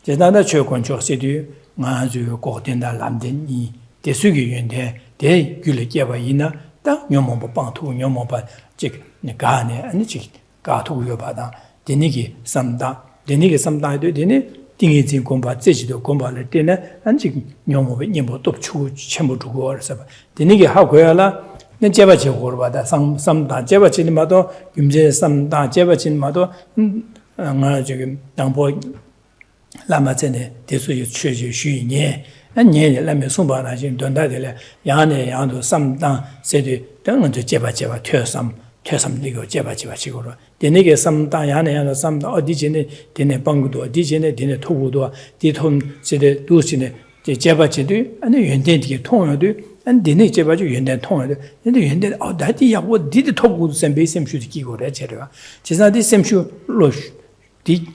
제나다 최고권조 세디 마주 고된다 람덴이 대수기 연대 대 귤레게바 이나 딱 녀모보 빵투 녀모바 즉 가네 아니 즉 가투요 바다 데니기 삼다 데니기 삼다도 데니 띵이진 공바 제지도 공바를 때네 안직 녀모보 녀모 또추 첨부 두고 그래서 데니기 하고야라 내 제바지 고르바다 삼다 제바지니 마도 김제 삼다 제바지니 마도 nga 지금 당보 Lama Zene, Desu Church, Xu and Yen, Lame Sumba, Dondadele, Yane, Yando, some down, said, don't to Jeba, Tersam Ligo, Jeba, Chigoro. The nigger some down Yane and some audition, Dine Bangudo, Digene, Dine Togudo, Diton, said the Lucine, the Jeba Chidu, and the Yendenti Tono, and Dine Jeba, Yenden Tono, and the Yenden, oh, that what did the Togu and Basim should Kigo, etc. Tis not this same shoe, Lush, did.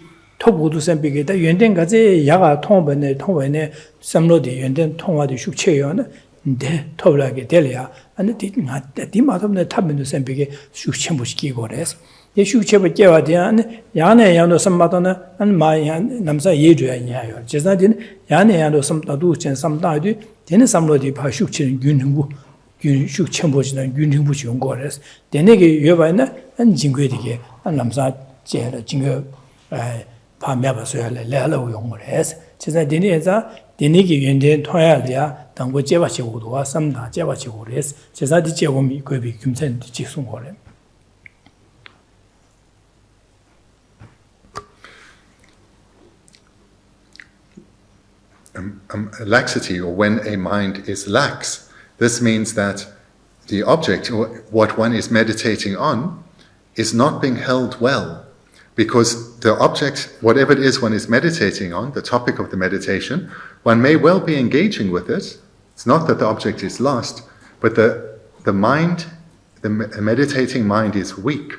토부도 샘비게다 연den가제 야가 통번에 통원에 삼로디 연den 통화도 숙체요는 근데 토블하게 될이야 아니 디가 디마도네 탑면도 샘비게 숙체무시키고 그래서 이 숙체부 깨와디야 야네 야노 삼마도나 안 마야 남사 예줘야 냐요 제사딘 야네 야노 삼다도 전 삼다도 되는 삼로디 바 숙체는 균흥부 균 숙체무지는 균흥부지 온 거래서 되네게 여바나 안 징괴되게 안 남사 제라 징괴 파매바서야 레알로 용을 해서 제가 디니에서 디니기 연된 토야리아 당고 제바치고도와 삼다 제바치고레스 제가 디제고미 거비 금센 디직송 거래 Laxity, or when a mind is lax, this means that the object, or what one is meditating on, is not being held well. Because the object, whatever it is one is meditating on, the topic of the meditation, one may well be engaging with it. It's not that the object is lost, but the mind, the meditating mind is weak.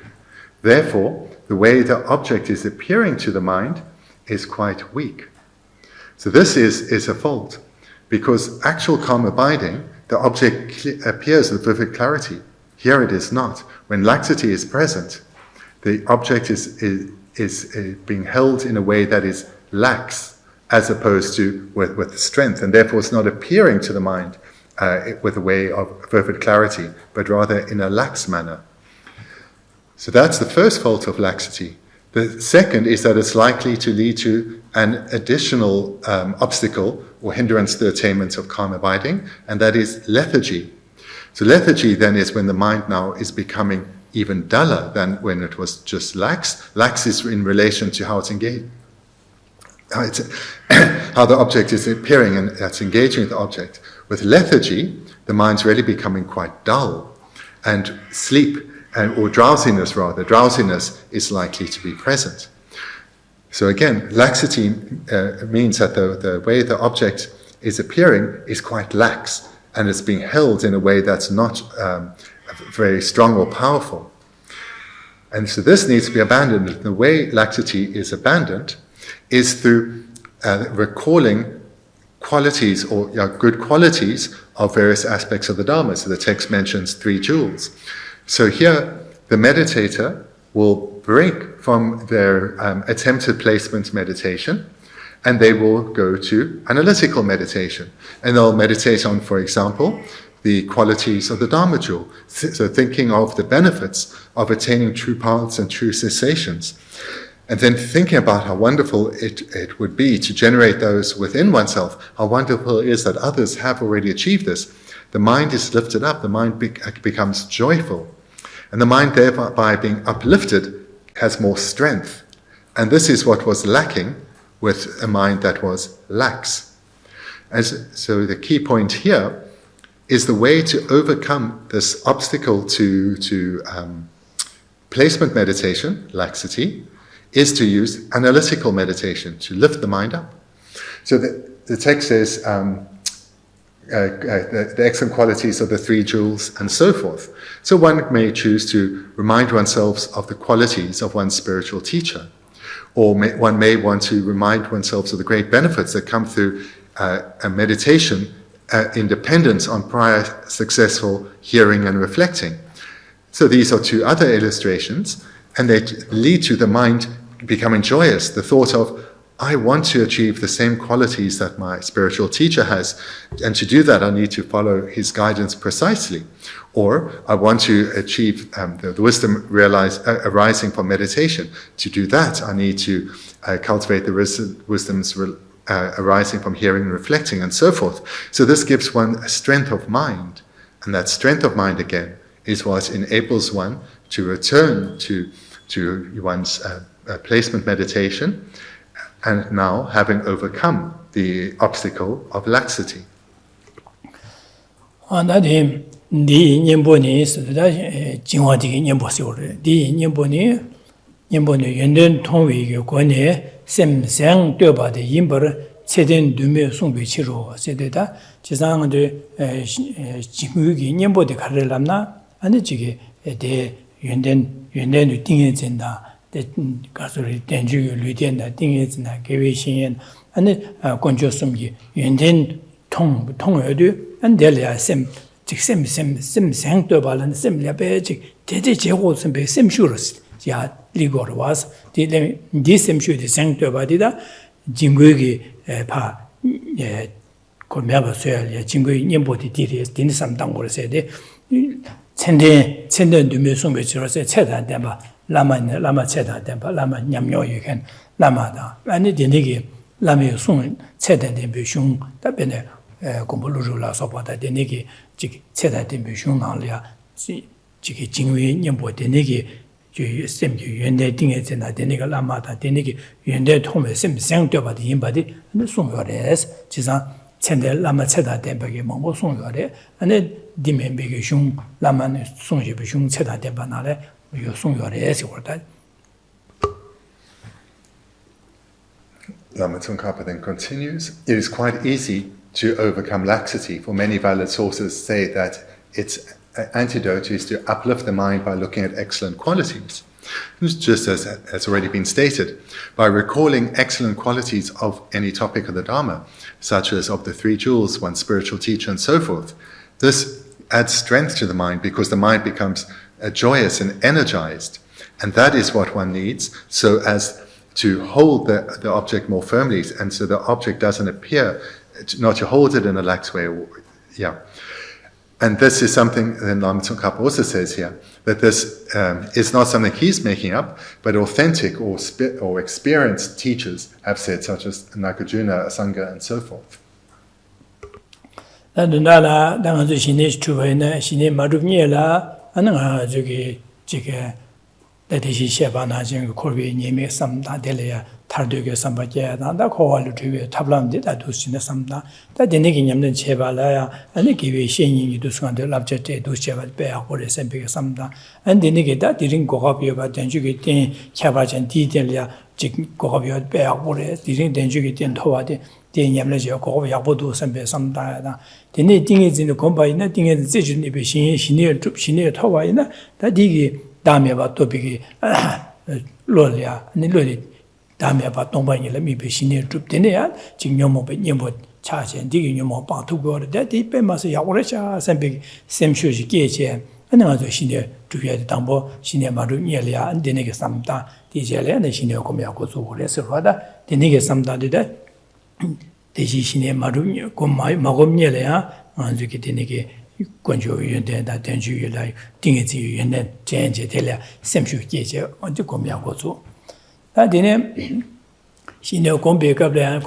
Therefore, the way the object is appearing to the mind is quite weak. So this is a fault, because actual calm abiding, the object appears with vivid clarity. Here it is not. When laxity is present, the object is being held in a way that is lax, as opposed to with strength, and therefore it's not appearing to the mind with a way of perfect clarity, but rather in a lax manner. So that's the first fault of laxity. The second is that it's likely to lead to an additional obstacle or hindrance to the attainment of calm abiding, and that is lethargy. So lethargy then is when the mind now is becoming even duller than when it was just lax. Lax is in relation to how it's engaged, how the object is appearing and that's engaging with the object. With lethargy, the mind's really becoming quite dull, and sleep or drowsiness is likely to be present. So again, laxity means that the way the object is appearing is quite lax, and it's being held in a way that's not very strong or powerful. And so this needs to be abandoned. The way laxity is abandoned is through recalling qualities or good qualities of various aspects of the Dharma. So the text mentions 3 jewels. So here, the meditator will break from their attempted placement meditation and they will go to analytical meditation. And they'll meditate on, for example, the qualities of the Dharma jewel. So thinking of the benefits of attaining true paths and true cessations. And then thinking about how wonderful it would be to generate those within oneself, how wonderful it is that others have already achieved this. The mind is lifted up, the mind becomes joyful. And the mind thereby being uplifted has more strength. And this is what was lacking with a mind that was lax. So the key point here is the way to overcome this obstacle to placement meditation, laxity, is to use analytical meditation, to lift the mind up. So the text says the excellent qualities of the three jewels and so forth. So one may choose to remind oneself of the qualities of one's spiritual teacher, or one may want to remind oneself of the great benefits that come through a meditation independence on prior successful hearing and reflecting. So these are two other illustrations, and they lead to the mind becoming joyous, the thought of, I want to achieve the same qualities that my spiritual teacher has, and to do that I need to follow his guidance precisely. Or I want to achieve the wisdom arising from meditation. To do that I need to cultivate the wisdoms arising from hearing and reflecting, and so forth. So this gives one a strength of mind, and that strength of mind again is what enables one to return to one's placement meditation, and now having overcome the obstacle of laxity. Di nyemboni sada jingwa di nyembo siore di nyemboni yenden tongwi ge gone sem sang de ba de yimber cheden dume songbe chiro sededa jisang de jingwi ge nyembo de 가르람나 아니 지게 대 yenden de tingye 진다 대 가서리 된주 류된다 tingye 진다 개외신연 아니 건조숨기 yenden 통어도 안델야 셈 직셈 생도 발은 셈려배 직 대대 제고 셈배 셈슈르스 야 리고로 와서 디 셈슈디 생도 바디다 진고기 파 고매버서야 진고기 님보디 디리 딘 삼당고르세 데 천대 두메 송베치로세 체다데 바 라마 체다데 바 라마 냠뇨유겐 라마다 아니 디니기 라메 송 체다데 베숑 답변에 공부를 소바다 되니기 즉 체다된 비중나려 지기 진위 년보 되니기 저 셈기 연대 등에 전화 되니가 라마다 되니기 연대 통해 셈 생도바디 인바디 근데 송요레스 지상 천대 라마 체다된 버게 뭐 송요레 아니 디멘베기 슝 라마네 송지 비중 체다된 바나래 요 송요레스 거다. Lama Tsongkhapa then continues, it is quite easy to overcome laxity, for many valid sources say that its antidote is to uplift the mind by looking at excellent qualities. Just as has already been stated, by recalling excellent qualities of any topic of the Dharma, such as of the three jewels, one's spiritual teacher, and so forth. This adds strength to the mind because the mind becomes joyous and energized, and that is what one needs, so as to hold the object more firmly, and so the object doesn't appear, not to hold it in a lax way. Yeah. And this is something, then Lama Tsongkhapa also says here, that this is not something he's making up, but authentic or experienced teachers have said, such as Nagarjuna, Asanga, and so forth. 대시 셰바나 지금 코르비 님의 삼다 될래야 탈되게 삼바게 나다 고발로 주에 탑람데다 도시네 삼다 다 되네기 냠는 제발라야 아니 기회 신인이도 수간데 랍제때 도시발 빼하고래 셈비게 삼다 안 되네기다 디린 고갑이여 받던주게 된 캬바전 디델야 지금 고갑이여 빼하고래 디린 된주게 된 토와데 대냠래죠 고갑 약보도 셈베 삼다다 되네 띵이진 공바이나 띵에 제준이 배 신의 줍신의 토와이나 다 디기 다메바 토비기 로리아 아니 로리 다메바 동반이라 미베 신의 줍데네야 지금 녀모베 녀모 차전 디기 녀모 바투고르데 디페마서 야고레샤 셈비 셈쇼지 게체 안나서 신의 줍야데 담보 신의 마루 녀리아 안데네게 삼다 디젤레네 신의 고미하고 소고레스로다 데네게 삼다데 대시신에 마루 마검녀래야 안주기 되는게 권조 유연된다 된주유라 딩이지 유연된 전제 될래 샘슈 계제 언제 검야고죠 다디네 신의 공배갑이야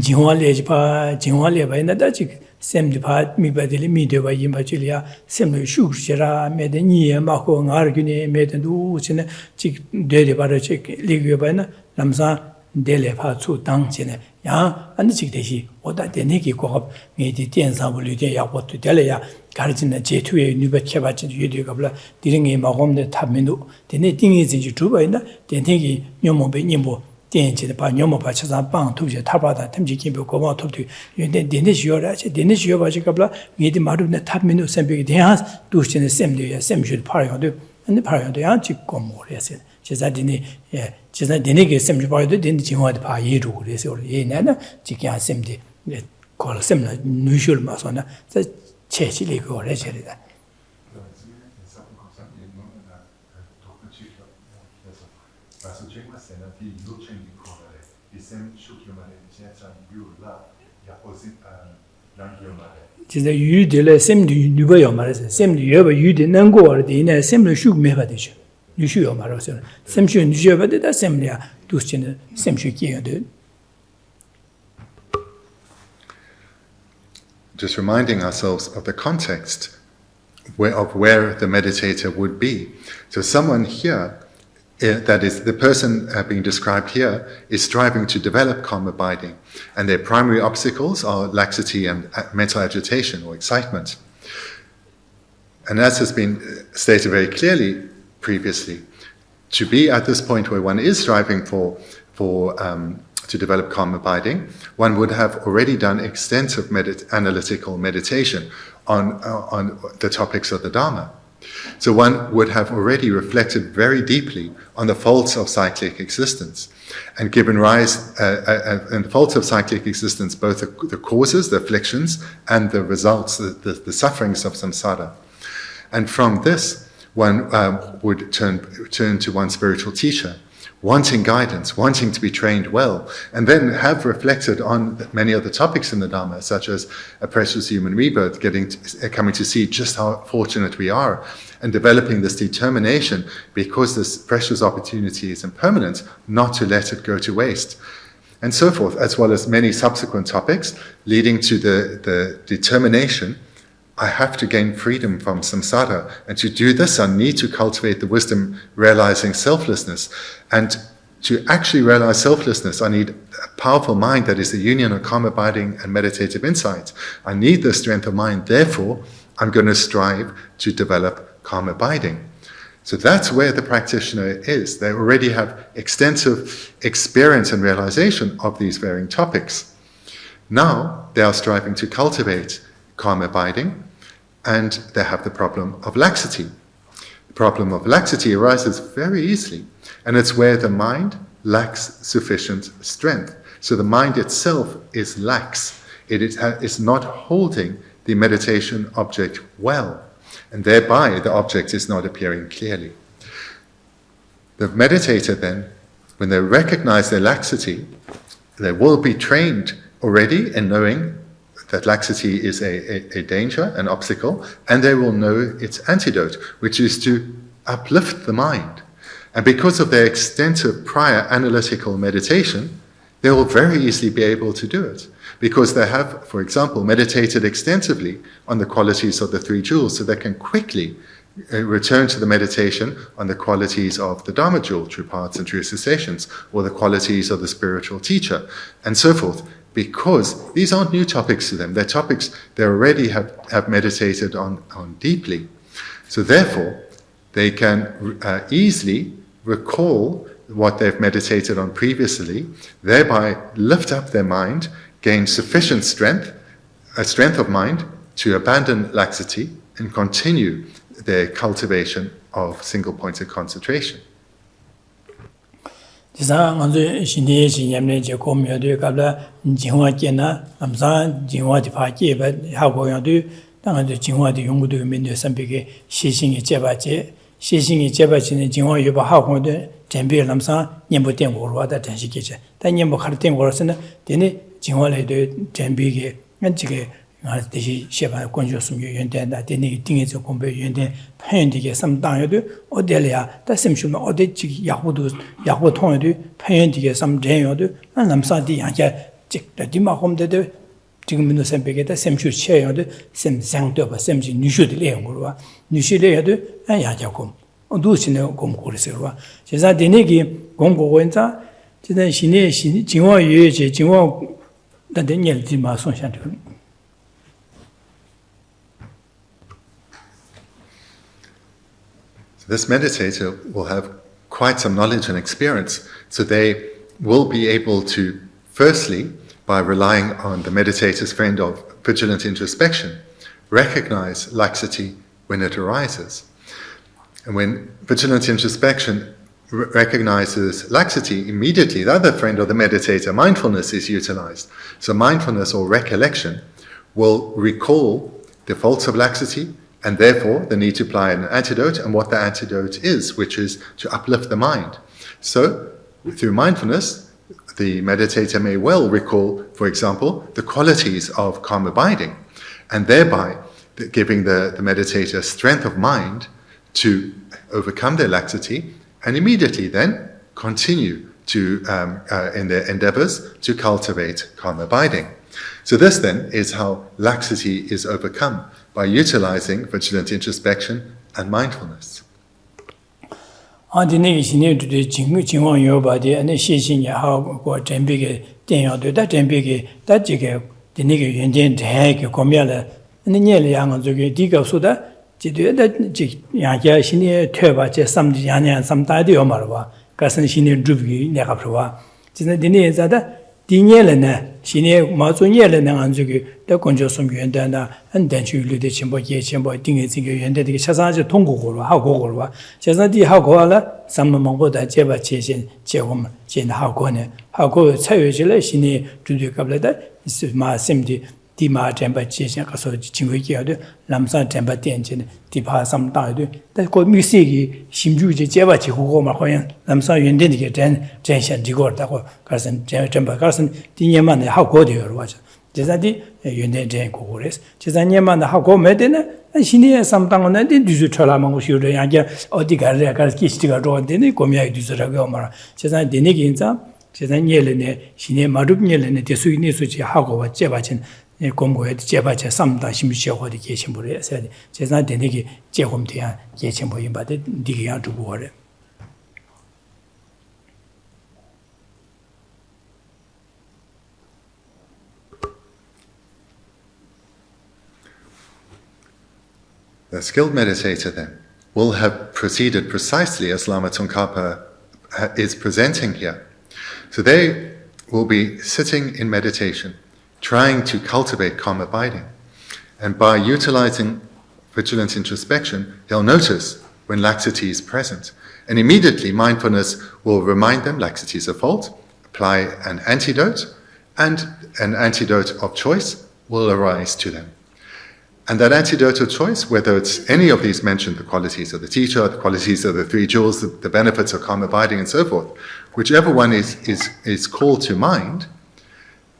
진화례바 나다지 샘디파 미바들이 미데바 임바질이야 샘의 슈르시라 메데니에 마고 나르기네 메데도 우치네 지 데레바르 지 리그여바나 남사 델레파 추당치네 야 안지 대시 오다 데네기 고급 메디电상불리데 야고도 델레야 가르치는 제투에 누베케바치 유디가블라 디링이 마곰데 탑민도 데네 띵이지 주바이나 데네기 녀모베 님보 电子的把牛毛把车上绑头些，他把他们就进不国贸头头，因为电需要的，且电需要把这个不啦，你的马路那他们都身边的样都现在身边身边的爬样的，那爬样的样就国贸的些，其实其实电个身边爬的电情况的爬也多的些了，也难呢，这个身边的，搞了身边女学了嘛，说呢，在前期里个来些的。 就是鱼的嘞，什么的女不要嘛的是，什么的要不鱼的能过的呢，什么的树没法的去，女需要嘛的是，什么树女需要不的，但什么的呀，都是现在什么树这样的。 Just reminding ourselves of the context of where the meditator would be. So someone here, that is, the person being described here, is striving to develop calm abiding, and their primary obstacles are laxity and mental agitation or excitement. And as has been stated very clearly previously, to be at this point where one is striving to develop calm abiding, one would have already done extensive analytical meditation on the topics of the Dharma. So one would have already reflected very deeply on the faults of cyclic existence and given rise, and the faults of cyclic existence, both the causes, the afflictions, and the results, the sufferings of samsara. And from this, one would turn to one's spiritual teacher, wanting guidance, wanting to be trained well, and then have reflected on many other topics in the Dharma, such as a precious human rebirth, coming to see just how fortunate we are, and developing this determination, because this precious opportunity is impermanent, not to let it go to waste, and so forth, as well as many subsequent topics, leading to the determination, I have to gain freedom from samsara, and to do this I need to cultivate the wisdom realizing selflessness, and to actually realize selflessness I need a powerful mind that is the union of calm abiding and meditative insight. I need the strength of mind, therefore I'm going to strive to develop calm abiding. So that's where the practitioner is. They already have extensive experience and realization of these varying topics. Now they are striving to cultivate calm abiding, and they have the problem of laxity. The problem of laxity arises very easily, and it's where the mind lacks sufficient strength. So the mind itself is lax. It is not holding the meditation object well, and thereby the object is not appearing clearly. The meditator then, when they recognize their laxity, they will be trained already in knowing that laxity is a danger, an obstacle, and they will know its antidote, which is to uplift the mind. And because of their extensive prior analytical meditation, they will very easily be able to do it, because they have, for example, meditated extensively on the qualities of the three jewels, so they can quickly return to the meditation on the qualities of the Dharma jewel, true paths and true cessations, or the qualities of the spiritual teacher, and so forth. Because these aren't new topics to them. They're topics they already have meditated on deeply. So therefore, they can easily recall what they've meditated on previously, thereby lift up their mind, gain sufficient strength, a strength of mind, to abandon laxity and continue their cultivation of single pointed concentration. 지상 언제 신의 신념에 제 고묘도 갑라 진화께나 남산 진화지 파기에 하고야도 당한테 진화의 용구도 면에 선비게 시신이 제바제 시신이 제바지는 진화 유바 하고도 전비 남사 년부 된 거로다 전시기지. 단 년부 할 때 거로서는 되네 진화래도 전비게 안지게 대시 셰바 권조스미 연대다 되네 띵에서 공부 연대 편연되게 삼당여도 어디래야 다심슈면 어디 지 야고도 야고 통여도 편연되게 삼전여도 남사디 양자 직다 디마홈데도 지금은 샘백에다 샘슈 쳐여도 샘상도 봐 샘지 뉴슈들 내용으로와 뉴슈래도 야자고 누시네 공고르세요와 제가 되네기 공고원자 지난 신의 진화 유예제 진화 단대년지 마송šan데 This meditator will have quite some knowledge and experience, so they will be able to, firstly, by relying on the meditator's friend of vigilant introspection, recognize laxity when it arises. And when vigilant introspection recognizes laxity, immediately the other friend of the meditator, mindfulness, is utilized. So mindfulness or recollection will recall the faults of laxity, and therefore the need to apply an antidote, and what the antidote is, which is to uplift the mind. So, through mindfulness, the meditator may well recall, for example, the qualities of calm abiding, and thereby giving the meditator strength of mind to overcome their laxity, and immediately then continue to in their endeavors to cultivate calm abiding. So this then is how laxity is overcome, by utilizing vigilant introspection and mindfulness. 안디네 신의들의 진화 요바디 안에 시신이 하고 전비게 대야도다 전비게 다지게 디네게 연전 대게 고면을 안에 양은 저기 디가소다 지도에다 야야 신의 퇴바제 삼지 양양 삼다디요 말과 가선 신의 주비 내가 풀와 진짜 디네자다 디녜르네 신의 마존예르네 안저기 더 건조섬 연단다 한단주류의 침보 예침보 딩에지게 연대되게 차상지 통고고로 하고고로 제산디 하고라 삼만보다 제바 제신 제공 진하고네 하고 차유질의 신의 주류갑래다 마심디 디마 템바 제신 가서 진고기야도 남산 템바 된진 디파 삼다도 그 미세기 심주지 제바 지고고 말하면 남산 연대되게 된 전신 디고다고 가선 템바 가선 디년만에 하고되어 와서 제자디 연대된 고고레스 제자년만 하고 매되네 신의 삼당은 뒤주 철라만 오시려 양게 어디 가래 가르치시가 좋은데네 고미야 뒤주라고 말 제자 되네기 인자 제자년에 신의 마룹년에 대수인이 수지 하고 와 제바진 공부에 제바제 삼다 심시하고도 계신분이 해서 제가 되게 제공돼야 계신분이 받을 디게야 두고 그래. The skilled meditator then will have proceeded precisely as Lama Tsongkhapa is presenting here. So they will be sitting in meditation, trying to cultivate calm abiding. And by utilizing vigilant introspection, they'll notice when laxity is present. And immediately mindfulness will remind them laxity is a fault, apply an antidote, and an antidote of choice will arise to them. And that antidote of choice, whether it's any of these mentioned, the qualities of the teacher, the qualities of the three jewels, the benefits of calm abiding and so forth, whichever one is called to mind,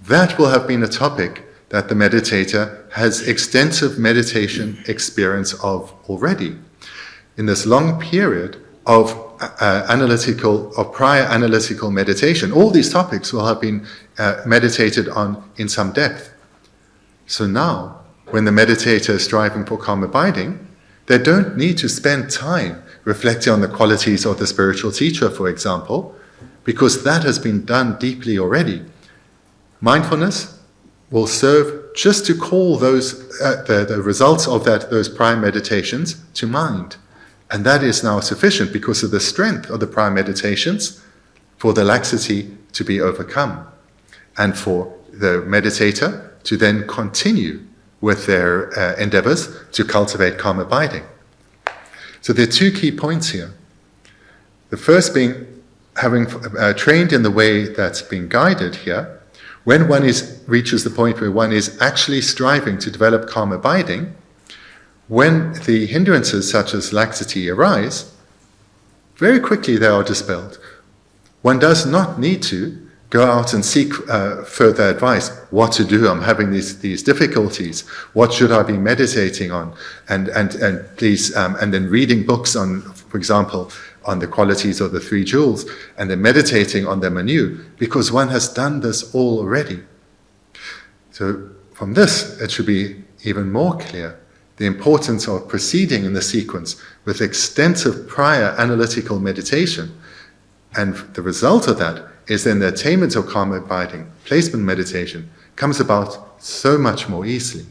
that will have been a topic that the meditator has extensive meditation experience of already. In this long period of prior analytical meditation, all these topics will have been meditated on in some depth. So now, when the meditator is striving for calm abiding, they don't need to spend time reflecting on the qualities of the spiritual teacher, for example, because that has been done deeply already. Mindfulness will serve just to call those the results of those prior meditations to mind. And that is now sufficient because of the strength of the prior meditations for the laxity to be overcome and for the meditator to then continue with their endeavors to cultivate calm abiding. So there are two key points here. The first being having trained in the way that's being guided here. When one reaches the point where one is actually striving to develop calm abiding, when the hindrances such as laxity arise, very quickly they are dispelled. One does not need to go out and seek further advice. What to do? I'm having these difficulties. What should I be meditating on? And please, and then reading books on, for example, on the qualities of the 3 jewels, and then meditating on them anew, because one has done this already. So from this, it should be even more clear the importance of proceeding in the sequence with extensive prior analytical meditation. And the result of that is then the attainment of calm abiding, placement meditation, comes about so much more easily.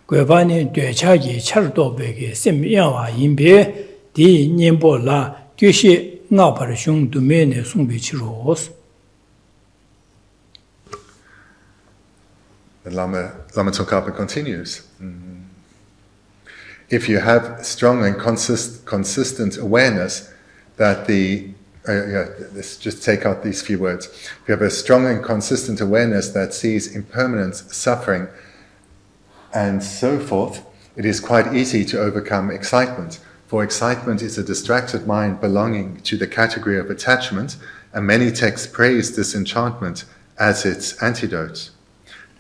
Gwebani Dechagi Chardobegi Sim Yawa Yimbe Di Nyembo La Geshe Thubten Dumene Sungbichiros. The Lama Tsongkhapa continues. If you have strong and consistent awareness that let's just take out these few words. If you have a strong and consistent awareness that sees impermanence, suffering, and so forth, it is quite easy to overcome excitement. For excitement is a distracted mind belonging to the category of attachment, and many texts praise disenchantment as its antidote.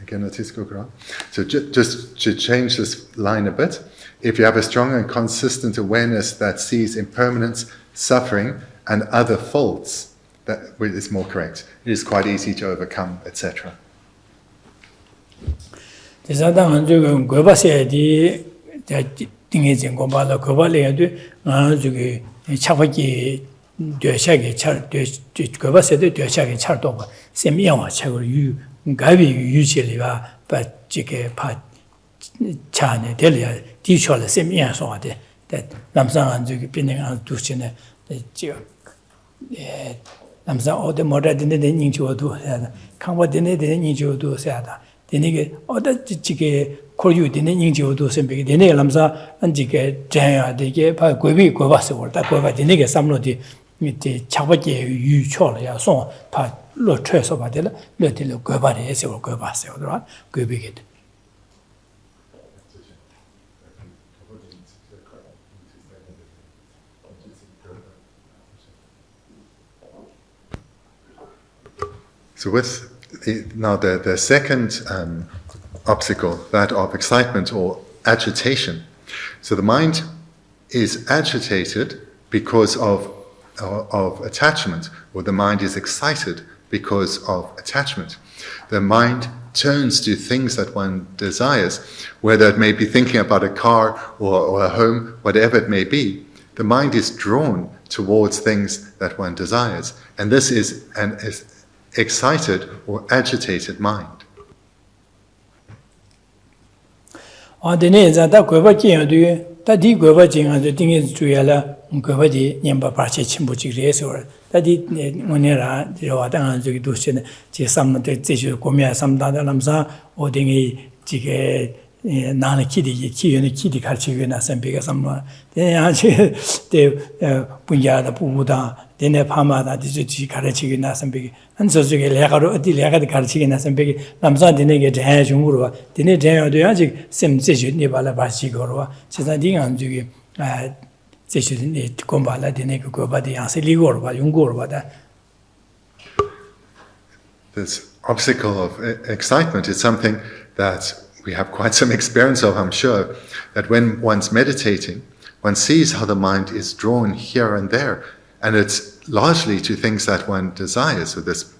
Again, so just to change this line a bit, if you have a strong and consistent awareness that sees impermanence, suffering, and other faults, that is more correct. It is quite easy to overcome, etc. Denige oda jige koryu dene nyingji odo sembe dene lamsa anjige jaya dege pa gobi gobase orda goba denege samlo di mite chabaje yu chola ya so pa lo treso ba de le de goba re se o goba se orda gobi get. So with the second obstacle, that of excitement or agitation. So the mind is agitated because of attachment, or the mind is excited because of attachment. The mind turns to things that one desires, whether it may be thinking about a car or a home, whatever it may be. The mind is drawn towards things that one desires, and this is an excited or agitated mind. Nana kidi kidi karchi na sambega samma de punya da puda de pama da ji karchi na sambega anso ji lega di lega de karchi na sambega namsa de ne ge de junguru de ne de ya ji sem ji ni bala ba ji goro ji sa di ngam ji ji ni komba la de ne ko ba de ya se li goro ba yung goro ba da. This obstacle of excitement is something that we have quite some experience of, I'm sure, that when one's meditating, one sees how the mind is drawn here and there, and it's largely to things that one desires. So this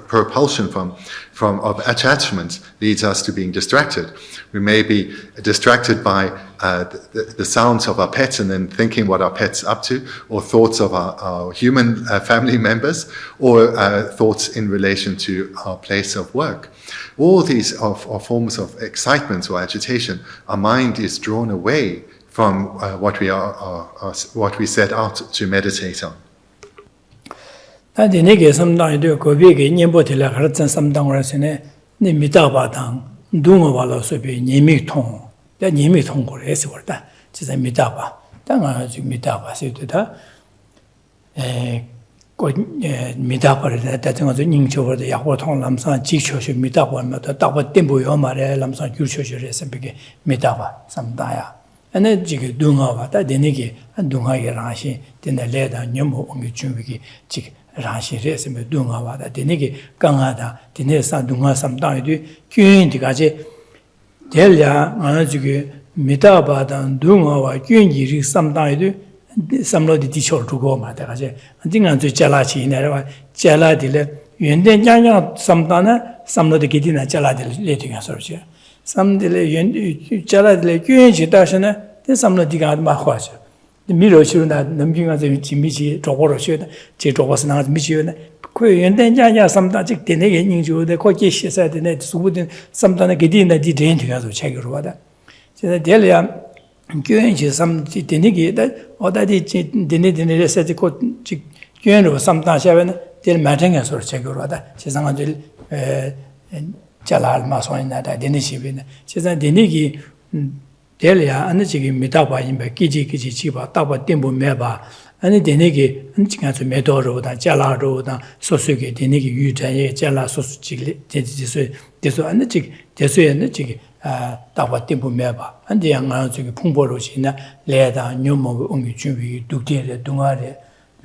propulsion of attachment leads us to being distracted. We may be distracted by the sounds of our pets and then thinking what our pet's up to, or thoughts of our human family members, or thoughts in relation to our place of work. All these are forms of excitement or agitation. Our mind is drawn away from what we set out to meditate on. 님이 통고를 해서 그렇다. 진짜 믿어봐. 땅아 지금 믿어봐. 세도다. 믿어버리다. 대통령도 인초버도 약보 통 남산 지초시 믿어버면도 딱보 땜보요 말에 남산 규초시를 해서 비게 믿어봐. 삼다야. ane jige dunga wa ta denegi dunga ye rashi dene leda nyomo ongi chumbi jig rashi rese me dunga wa ta denegi kanga da dene sa dunga samdang du kyun diga je delya ana jige mita ba dan dunga wa kyun ji ri samdang du samlo di chol tu go ma ta je dinga zu jala chi ne wa jala di le yuen den yang yang samdang na samlo de gidina jala de le tinga so je samdele 자라들의 교인지 다시는 대삼로 디가 마화죠. 미로시로나 넘긴가서 지미지 저거로시다. 제 저거서 나가 미지요나. 그 연대자냐 삼다직 되네 인주데 거기 시사야 되네. 수부든 삼다나 게디나 디덴 가서 책으로 와다. 제가 델이야 교인지 삼지 되네게 어다디 되네 세지 곧 교인으로 삼다샤면 델 마탱에서 책으로 와다. 세상한들 jalal masoina da denishibina cheza denigi delya anjigi mitaba imbe kiji chiba taba tembo meba ani denigi anjinga so medoro da jalaro da sosuge denigi yutaye jala sosuji deso anjigi taba tembo meba andi yanga 저기 풍보로시나 레다 뇨모 옹기 주비 두디에 동아래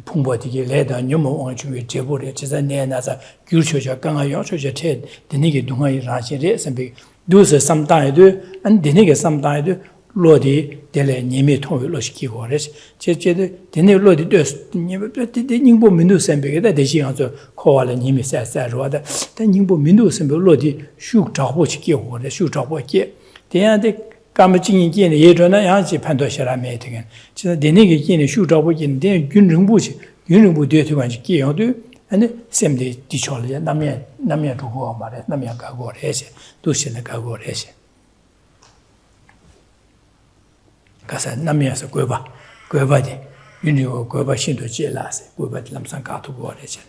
풍보디게 레다 뇨모 옹기 주비 제보래 제자 내나서 규초자 강아 요초자 테 데니게 동아이 라시레 선비 두서 삼다에도 안 데니게 삼다에도 로디 델레 니미 통으로 시키고 그래서 제제도 데니 로디 되스 닝보 민도 선비게다 대시가서 코알레 니미 사사로다 데 닝보 민도 선비 로디 슈 잡고 시키고 그래 슈 잡고게 대야데 까마징이 기는 예전에 양지 판도시라메 되게 진짜 데니게 기는 슈 잡고긴 데 윤릉부지 윤릉부 되어가지고 기여도 아니 샘데 디촐이야 남면 두고 말해 남면 가고 해서 도시는 가고 해서 가서 남면에서 꿰봐디 윤리고 꿰봐 신도 제라세 꿰봐디 남산 가두고 해서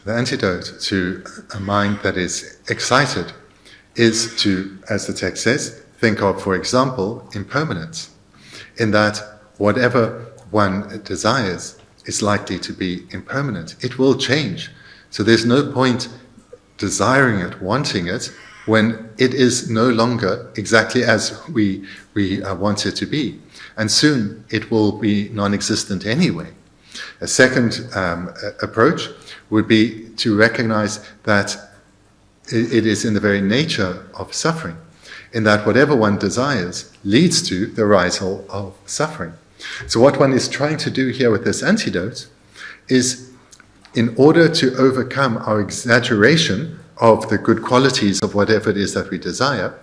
The antidote to a mind that is excited is to, as the text says, think of, for example, impermanence, in that whatever one desires is likely to be impermanent. It will change. So there's no point desiring it, wanting it, when it is no longer exactly as we want it to be. And soon it will be non-existent anyway. A second approach would be to recognize that it is in the very nature of suffering, in that whatever one desires leads to the arisal of suffering. So what one is trying to do here with this antidote is, in order to overcome our exaggeration of the good qualities of whatever it is that we desire,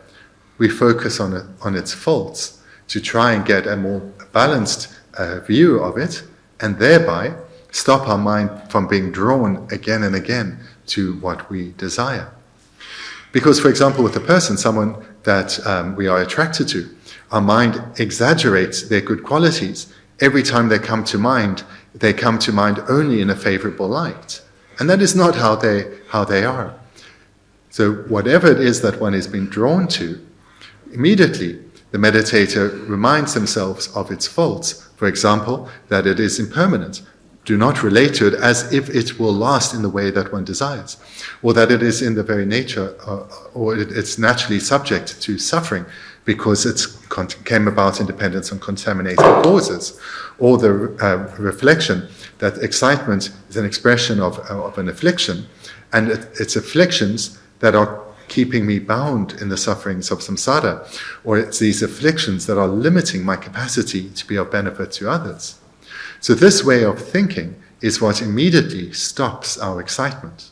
we focus on its faults to try and get a more balanced view of it, and thereby stop our mind from being drawn again and again to what we desire. Because, for example, with a person, someone that we are attracted to, our mind exaggerates their good qualities. Every time they come to mind only in a favorable light. And that is not how they are. So whatever it is that one has been drawn to, immediately the meditator reminds themselves of its faults. For example, that it is impermanent. Do not relate to it as if it will last in the way that one desires, or that it is in the very nature, or it's naturally subject to suffering because it came about in dependence on contaminating causes, or the reflection that excitement is an expression of an affliction, and it's afflictions that are keeping me bound in the sufferings of samsara, or it's these afflictions that are limiting my capacity to be of benefit to others. So this way of thinking is what immediately stops our excitement.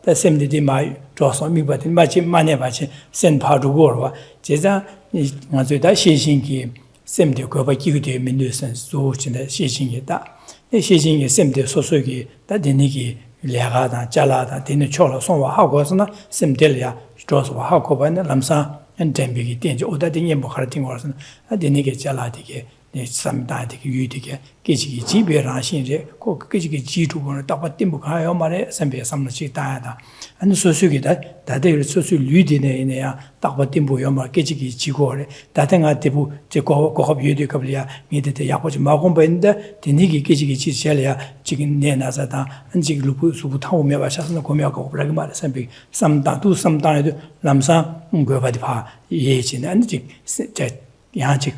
다 샘디디 마이 조서 미바딘 마치 마네 바치 센 파두고와 제자 아주다 신신기 semde goba gigde minusen so chine shijin da ne shijin semde sosogi da denigi ляга да чала да дин чола сонва 하고서나 semdel야 조스와 하고 반에 람사 엔템비기 된지 오다딩이 뭐 하르팅 거라서는 아데니게 잘라디게 네 삼다디게 유디게 계지기 지베라신제 고 계지기 지두고는 딱바팀 가요 말에 선배 삼르시 다야다 안 소수기다 다들 소수 류디네야 딱바팀 보여 말 계지기 지고래 다등아 대부 제고 고급 유디급이야 미드데 야고지 마공반데 데니기 계지기 지sel야 지금 내나자다 안지 루부 수부 타오며 와셔서 고며고 그러게 말에 선배 삼다도 삼다에도 람사 거바디파 예진 안지 제 양직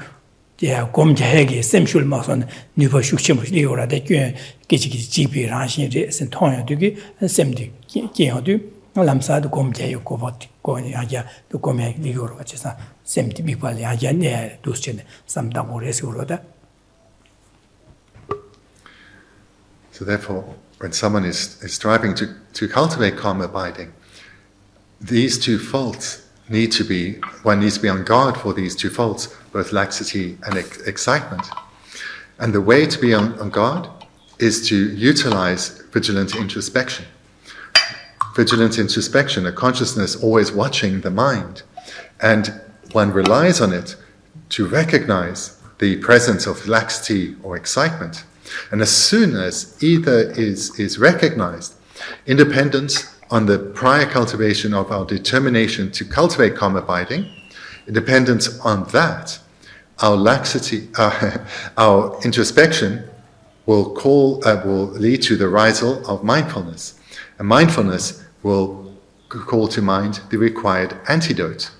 야 곰제하게 샘슐 마선 니버 숙심을 리오라데 꽤 계지기 지비라신제 선 통야되게 샘디 계어도 람사도 곰제요 고버티 고니 아야 또 곰에 리오로 같이서 샘디 미발이 아야네 도스체네 삼다고레스로다. So therefore, when someone is striving to cultivate calm abiding, these two faults one needs to be on guard for these two faults, both laxity and excitement. And the way to be on guard is to utilize vigilant introspection. Vigilant introspection, a consciousness always watching the mind. And one relies on it to recognize the presence of laxity or excitement. And as soon as either is recognized, independence on the prior cultivation of our determination to cultivate calm abiding, dependence on that, our laxity, our introspection will lead to the arisal of mindfulness. And mindfulness will call to mind the required antidote.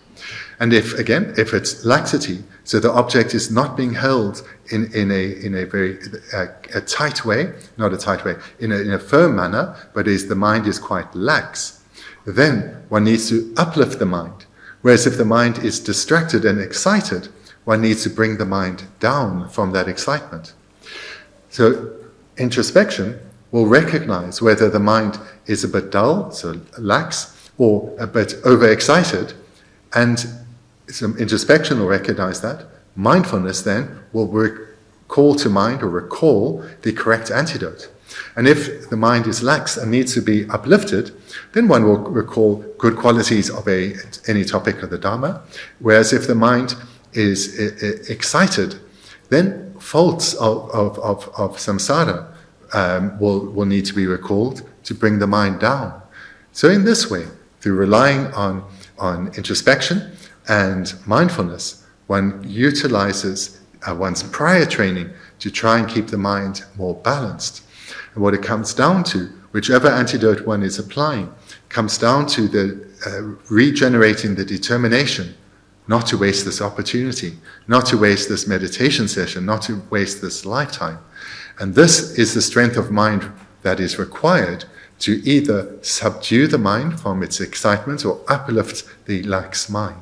And if it's laxity, so the object is not being held in a very tight way, not a tight way, in a firm manner, but the mind is quite lax, then one needs to uplift the mind. Whereas if the mind is distracted and excited, one needs to bring the mind down from that excitement. So introspection will recognize whether the mind is a bit dull, so lax, or a bit overexcited, and some introspection will recognize that. Mindfulness then will call to mind or recall the correct antidote. And if the mind is lax and needs to be uplifted, then one will recall good qualities of any topic of the Dharma. Whereas if the mind is excited, then faults of samsara will need to be recalled to bring the mind down. So in this way, through relying on introspection and mindfulness, one utilizes one's prior training to try and keep the mind more balanced. And what it comes down to, whichever antidote one is applying, comes down to the regenerating the determination not to waste this opportunity, not to waste this meditation session, not to waste this lifetime. And this is the strength of mind that is required to either subdue the mind from its excitement or uplift the lax mind.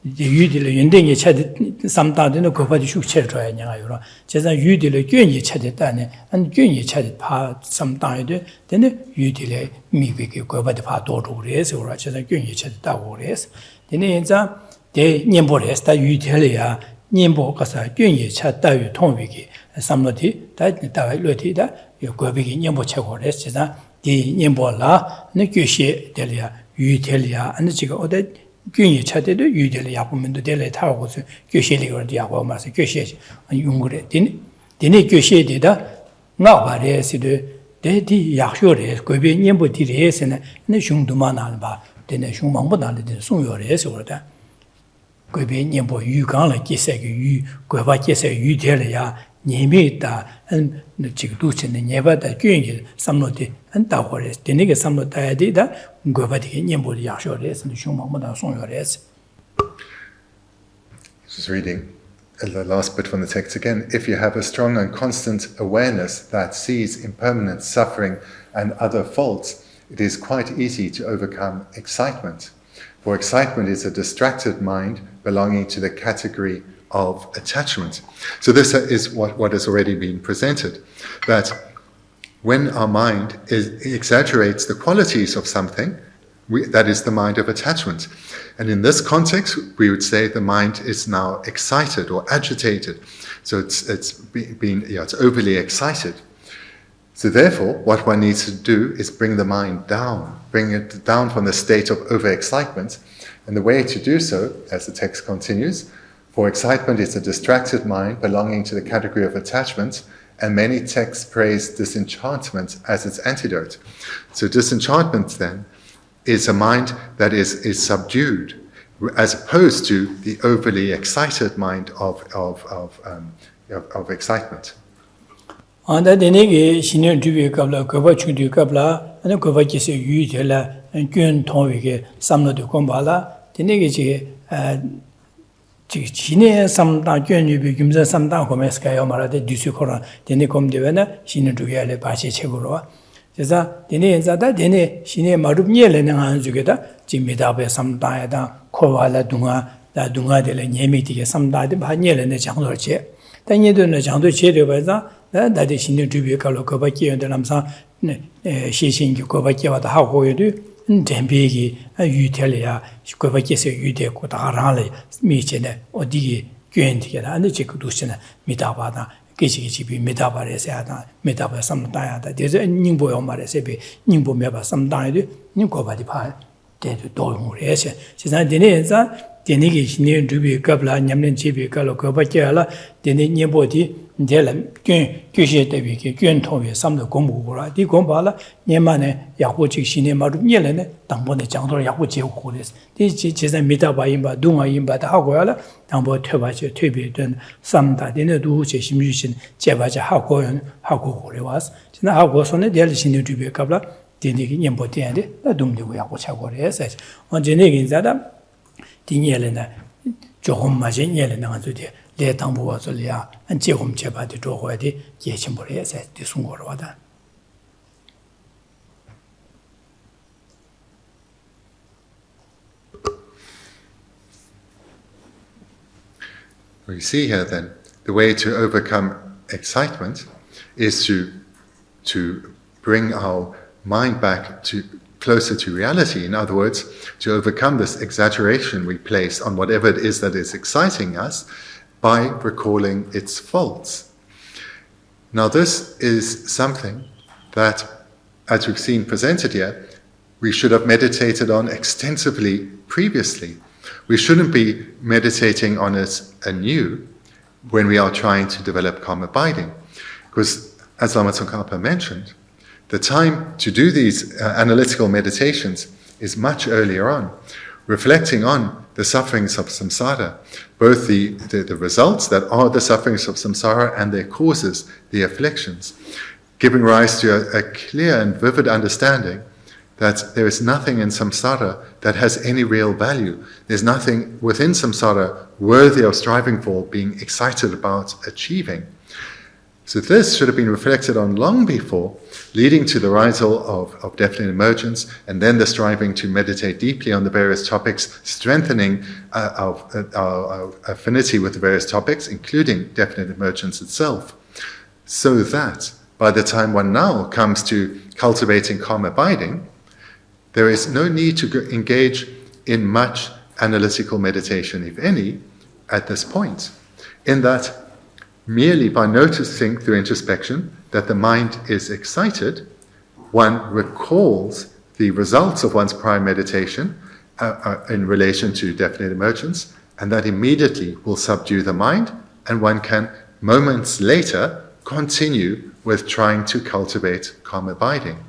유디를 연대에 차대 삼다되는 거바디 숙체를 줘야 하냐요. 제가 유디를 괜히 차대다네. 안 괜히 차대 파 삼다에도 되는 유디를 미비게 거바디 파 도로 그래서 제가 괜히 차대다고 그래서. 근데 이제 대 님보레스다 유디를야 님보 가서 괜히 차다유 통비기 삼로디 다다로디다 거비기 님보 최고래. 제가 이 님보라 네 교시 될이야 유디를야 안 지가 어디 균이 차대도 유대를 야보면도 될래 타고서 교시리거든 야고 말서 교시 용거래 되네 교시에 되다 나바레스도 대디 약효래 거비 님보디레스는 네 중도만 알바 되네 중망보다 되는 송요래서 그러다 거비 님보 유강을 기세게 유 거바 기세 유대를야 님이다 한 지금 도치는 예바다 균이 삼로디 한다고래 되네게 삼로다야 되다 거바디 님보리 약효래서 중망보다 송요래서. Just reading the last bit from the text again. If you have a strong and constant awareness that sees impermanent suffering and other faults, it is quite easy to overcome excitement. For excitement is a distracted mind belonging to the category of attachment. So this is what has already been presented, that when our mind exaggerates the qualities of something, that is the mind of attachment. And in this context, we would say the mind is now excited or agitated. So it's overly excited. So therefore, what one needs to do is bring the mind down, bring it down from the state of overexcitement. And the way to do so, as the text continues, for excitement is a distracted mind belonging to the category of attachment, and many texts praise disenchantment as its antidote. So disenchantment then is a mind that is subdued, as opposed to the overly excited mind of excitement. And that the senior duty kabla, Kovachu du kabla, and the Kovakis Utela, and Gun Tonvike, Samno de Kombala, the Negati Chine, some Gun, you become some down Komeska Omara, the Dusukora, the Nikom Devena, Senior Dugale Pachi Chegura. Jeza, the name that Dene, Sine Marubniel and Hanzugeta, Jimmy Dabe, some diada, Kovala Dunga, la Dunga de la Yemiti, some died by Niel and the Chandoche. Then you don't know Chandoche, that is in the Dubica Kovaki and the Lamsa, Shishin Kovaki, the how you do, and Tempegi, and Utelia, Kovakis, Ude, Kotarale, Michene, or Digi, Guentia, and the Chikudushina, Mitabada. Geshe Metabara, Metaba some diet, there's a Nimbo Maresebi, Nimbo Meba some diet, Nimko Badipa, dead Dolmo. She's not the Denigi near Dubi Kabla, Yaman Chibi Kalokobacella, the Niboti, Delam, Geshe Teviki, Guntovi, some the Gombura, the Gombala, Yamane, Yahuchi, Shinema, Yelene, Tambon the Jantor Yahuchi Holis. This is a Metabaimba, Duma Imba, the Haguela, Tambo Tevacha, Tibetan, some that in a Duche musician, Jevaja Hagoyan, Hago was. Now was on the Delishin to be a Kabla, the Yambotiandi, the Dum de Yahucha says. On the Negin Zada, the Yelena, Johom Majin Yelena to the Le Tambo Solia, and Jehom Cheba de Dohodi, Yeshimbo says, the Sungorwada. We see here then, the way to overcome excitement is to bring our mind back closer to reality. In other words, to overcome this exaggeration we place on whatever it is that is exciting us by recalling its faults. Now this is something that, as we've seen presented here, we should have meditated on extensively previously. We shouldn't be meditating on it anew when we are trying to develop calm abiding. Because, as Lama Tsongkhapa mentioned, the time to do these analytical meditations is much earlier on, reflecting on the sufferings of samsara, both the results that are the sufferings of samsara and their causes, the afflictions, giving rise to a clear and vivid understanding that there is nothing in samsara that has any real value. There's nothing within samsara worthy of striving for, being excited about achieving. So this should have been reflected on long before, leading to the arisal of definite emergence, and then the striving to meditate deeply on the various topics, strengthening our affinity with the various topics, including definite emergence itself, so that by the time one now comes to cultivating calm abiding, there is no need to engage in much analytical meditation, if any, at this point, in that merely by noticing through introspection that the mind is excited, one recalls the results of one's prior meditation in relation to definite emergence, and that immediately will subdue the mind, and one can, moments later, continue with trying to cultivate calm abiding.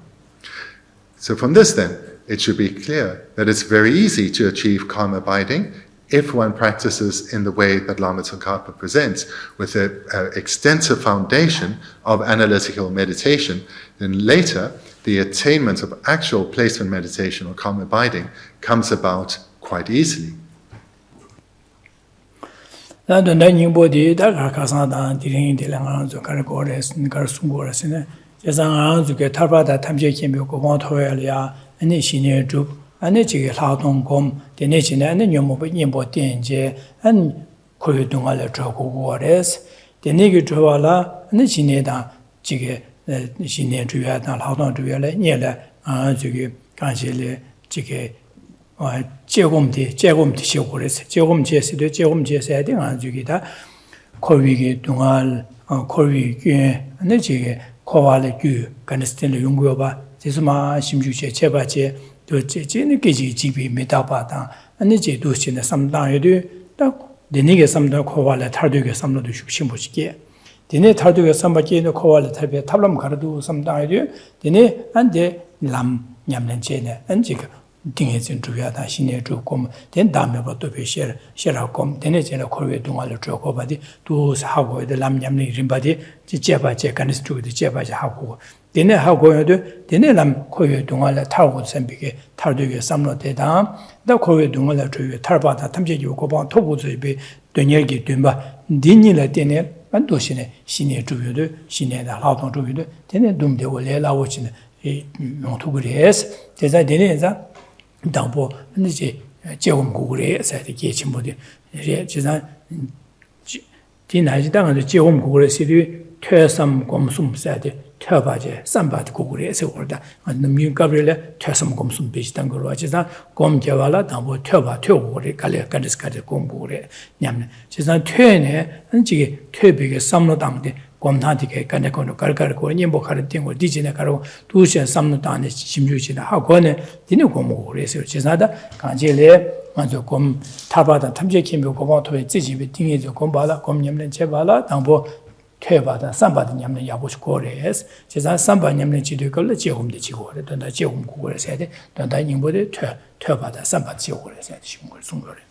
So from this then, it should be clear that it's very easy to achieve calm abiding if one practices in the way that Lama Tsongkhapa presents, with an extensive foundation of analytical meditation. Then later, the attainment of actual placement meditation or calm abiding comes about quite easily. And it's a hard on com, the nation and your mobile and koyu dunga le chogo gores dene ge chola ne chine da jige shine juya da lao dong juya le nie le jige ganxie le jige 제곰 시고레스 제곰 제스도 제곰 제스야 돼 가지고다 코위기 동안 코위기 네 지게 코와레 규 간스텐의 연구여봐 제스마 심주제 제바제 또 제제는 계지 집이 메다바다 아니 제도 신의 삼당에도 딱 내내게 삼당 코와레 탈도게 삼로도 심보시게 되네 탈도게 삼바게는 코와레 탈베 탑람 가르도 삼당에도 되네 안데 람 냠는 제네 안지가 딩해진 주야다 신의 주고 된 다음에 또 쉐라고 되네제는 코르웨 동안을 주고 바디 또 하고 애들 남냠는 이름바디 제바제 간스 주도 제바제 하고 되네 하고여도 되네 남 코르웨 동안을 타고 선비게 탈도게 삼로대다 다 코르웨 동안을 주요 탈바다 탐제기 고방 토부즈비 되녀기 된바 니니라 되네 반도신의 신의 주요도 신의다劳动 주요도 되네 dumde 원래 나오시는 이 용토그레스 제자 되네자 당보 이제 제공 구글에 사이트 계침보디 지난 디나지 당의 제공 구글에 시리 퇴섬 검숨 사이트 퇴바제 삼바드 구글에서 올다 남미 가브리엘에 퇴섬 검숨 비슷한 거로 하지만 검제와라 당보 퇴바 퇴고를 갈래 간스까지 공부를 냠네 지난 퇴네 이제 퇴비게 삼로 당데 곰타디게 간에코노 갈갈고 님보카르 띵고 디지네 가로 두시에 삼노다네 심주지나 하고네 디네 고모를 해서 지나다 간제레 먼저 곰 타바다 탐제킴이 고모토에 지지비 띵이죠 곰바라 곰냠는 제바라 당보 퇴바다 삼바다 냠는 야보시 고레스 제자 삼바 냠는 지도 걸로 제홈데 지고래 된다 제홈 고고래 세대 된다 님보데 퇴바다 삼바 지고래 세대 심걸 송거래.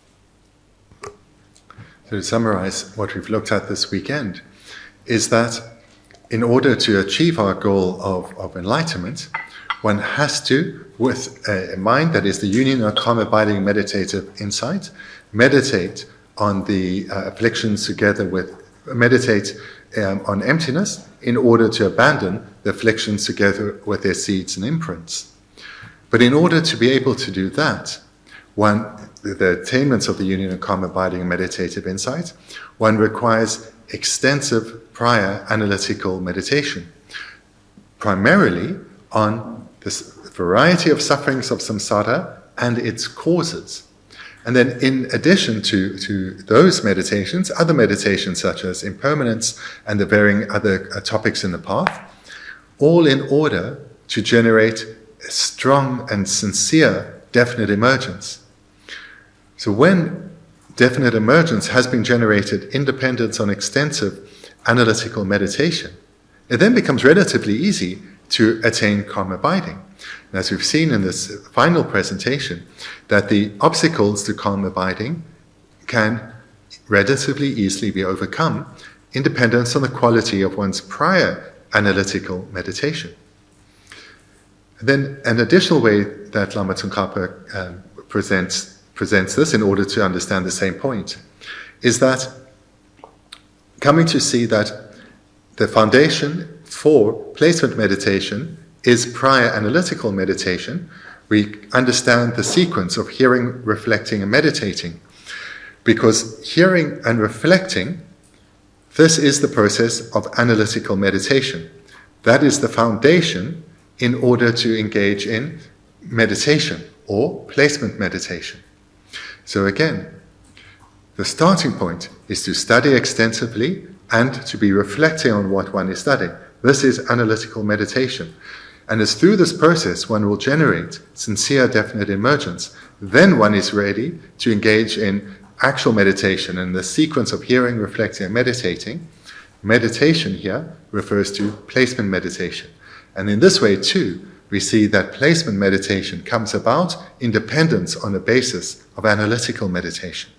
So to summarize what we've looked at this weekend is that in order to achieve our goal of enlightenment, one has to, with a mind that is the union of calm abiding meditative insight, meditate on the afflictions together with, meditate on emptiness in order to abandon the afflictions together with their seeds and imprints. But in order to be able to do that, the attainments of the union of calm abiding and meditative insight, one requires extensive prior analytical meditation, primarily on this variety of sufferings of samsara and its causes. And then in addition to those meditations, other meditations such as impermanence and the varying other topics in the path, all in order to generate a strong and sincere definite emergence. So when definite emergence has been generated independent on extensive analytical meditation, it then becomes relatively easy to attain calm abiding. And as we've seen in this final presentation, that the obstacles to calm abiding can relatively easily be overcome in dependence on the quality of one's prior analytical meditation. And then an additional way that Lama Tsongkhapa presents this in order to understand the same point is that coming to see that the foundation for placement meditation is prior analytical meditation, we understand the sequence of hearing, reflecting, and meditating. Because hearing and reflecting, this is the process of analytical meditation. That is the foundation in order to engage in meditation or placement meditation. So again, the starting point is to study extensively and to be reflecting on what one is studying. This is analytical meditation. And it's through this process one will generate sincere, definite emergence. Then one is ready to engage in actual meditation. And the sequence of hearing, reflecting, and meditating, meditation here refers to placement meditation. And in this way too, we see that placement meditation comes about in dependence on the basis of analytical meditation.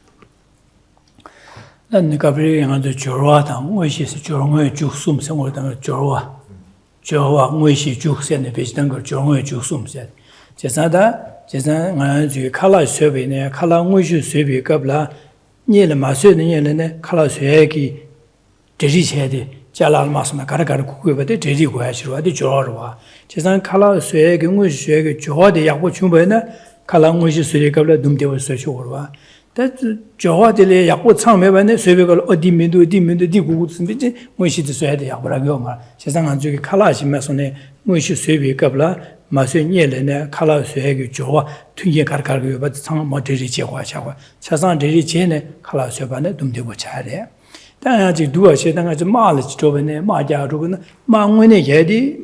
jalal masma karakar kukubade dedi goyashirwa de jorwa chesan kala soyege ngui soyege jode yakbo chumbena kala ngui soyege kabla dumde sochorwa That Joadele Yapo Mevane, Sevegal, Odimindu, Digu, when she decided Yabragoma. She sang on Juki Kalashi Masone, when she Sevi Kabla, Masun Yelene, Kala Suegi Joa, Tunye Karkagu, but some Moterichi Washawa. Chazan Derichene, Kala Subane, Dumdibu Chare. Then I do a shit as a mileage to Maja Rugun, Mangwene Yedi,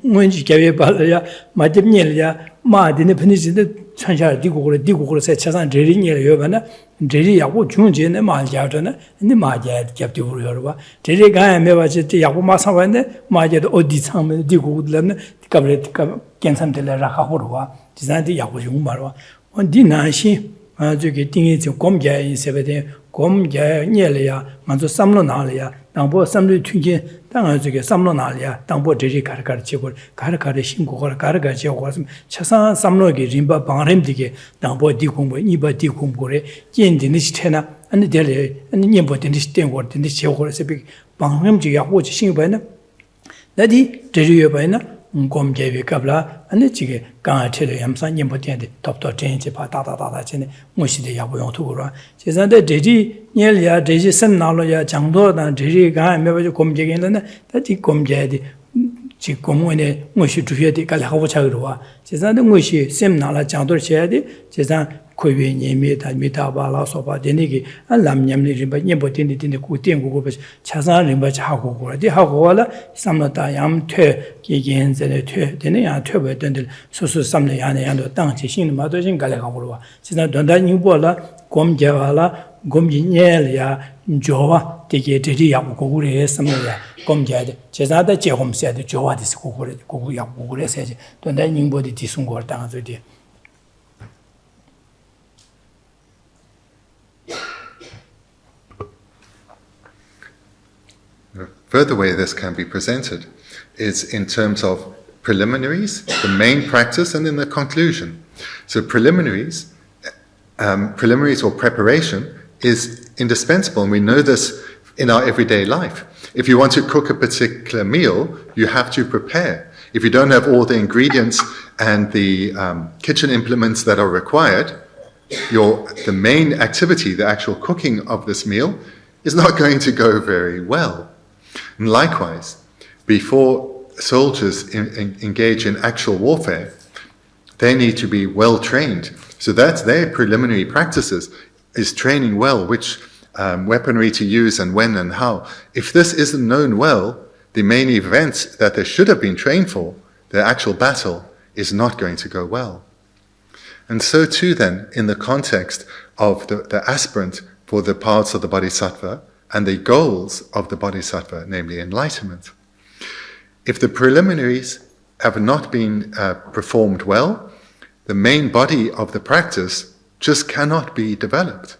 when she gave Balia, Madimilia, Mad in the Peninsula, Chancha Digu said Chazan Deri Yovana, Deri Yaku Junjin, and Maljatana, and the Maja kept you Yorba. Deri Guy Mevach, Yakumasavane, Maja Odisam, Digu, Cabret, Kensantella Rakahorwa, designed the Yakumarwa. On Dinashi, to get things to Comja in 17. Comja Nielia, Manzo Samlonalia, Dambo Samlu Tunje, Tangazuke Samlonalia, Dambo Deri Karakachigo, Karakari Shinko, Karakachi was Chasan Samlogi, Rimba Bangremdige, Dambo Dicumbo, Iba Dicumbore, Jen Dinistena, and the Dele, and the Nimbo Dinistan, in the Chevrolet, Bangremgia, watch Shingbana. Daddy, Deri Gom gave Kabla, and the Chige, Ganatele, Yamsan, Yampotian, top to change, Patata, Mushi de Yabuon Tura. She's under Deji, Nelia, Deji Senaloya, Changdo, and Deji Gan, Mevajo Comjagan, that he comjadi, Chicomune, Mushi to hear the Kalahawachagua. She's under Mushi, Semnala, Changdo Shadi, she's on Kubi, Yemita, Mitaba, Sopa, Denigi, and Lam Yamli, but Yampotin in the Kutin Gubas, Chazan, Rimba Hago, the Hagola, Samnata Yam Te, Gigans, and a Tenia Turbo, Dendel, Susu Samlayana, and the Tanchi, Madojin Galahawua. She's not done that new bola, Gom Javala, Gom Yinelia, Jova, Tiki, Yakugure, Samaya, Gom Jad, Chesada Jehom said, Jova is Kuya, said, don't that new body Tisungor down the day. Further way this can be presented is in terms of preliminaries, the main practice, and then the conclusion. So preliminaries or preparation is indispensable, and we know this in our everyday life. If you want to cook a particular meal, you have to prepare. If you don't have all the ingredients and the kitchen implements that are required, the main activity, the actual cooking of this meal, is not going to go very well. And likewise, before soldiers engage in actual warfare, they need to be well trained. So that's their preliminary practices, is training well, which weaponry to use and when and how. If this isn't known well, the main events that they should have been trained for, the actual battle, is not going to go well. And so too then, in the context of the aspirant for the paths of the Bodhisattva, and the goals of the Bodhisattva, namely enlightenment. If the preliminaries have not been performed well, the main body of the practice just cannot be developed.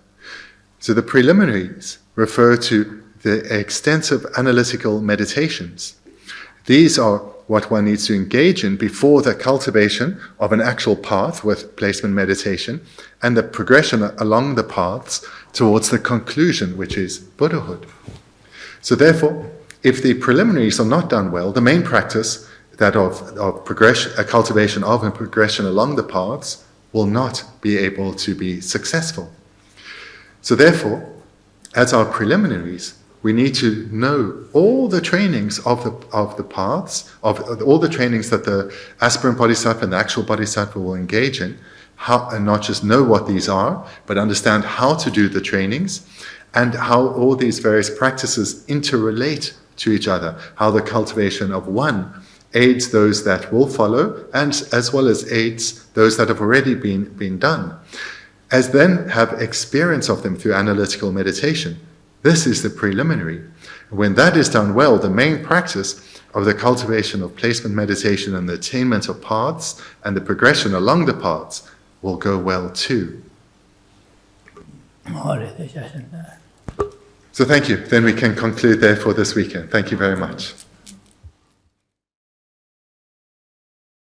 So the preliminaries refer to the extensive analytical meditations. These are what one needs to engage in before the cultivation of an actual path with placement meditation and the progression along the paths towards the conclusion, which is Buddhahood. So therefore, if the preliminaries are not done well, the main practice, that of progression, a cultivation of and progression along the paths, will not be able to be successful. So therefore, as our preliminaries, we need to know all the trainings of the paths, of all the trainings that the aspirant bodhisattva and the actual bodhisattva will engage in, and not just know what these are, but understand how to do the trainings and how all these various practices interrelate to each other, how the cultivation of one aids those that will follow, and as well as aids those that have already been done, as then have experience of them through analytical meditation. This is the preliminary. When that is done well, the main practice of the cultivation of placement meditation and the attainment of paths and the progression along the paths will go well too. So thank you. Then we can conclude there for this weekend. Thank you very much.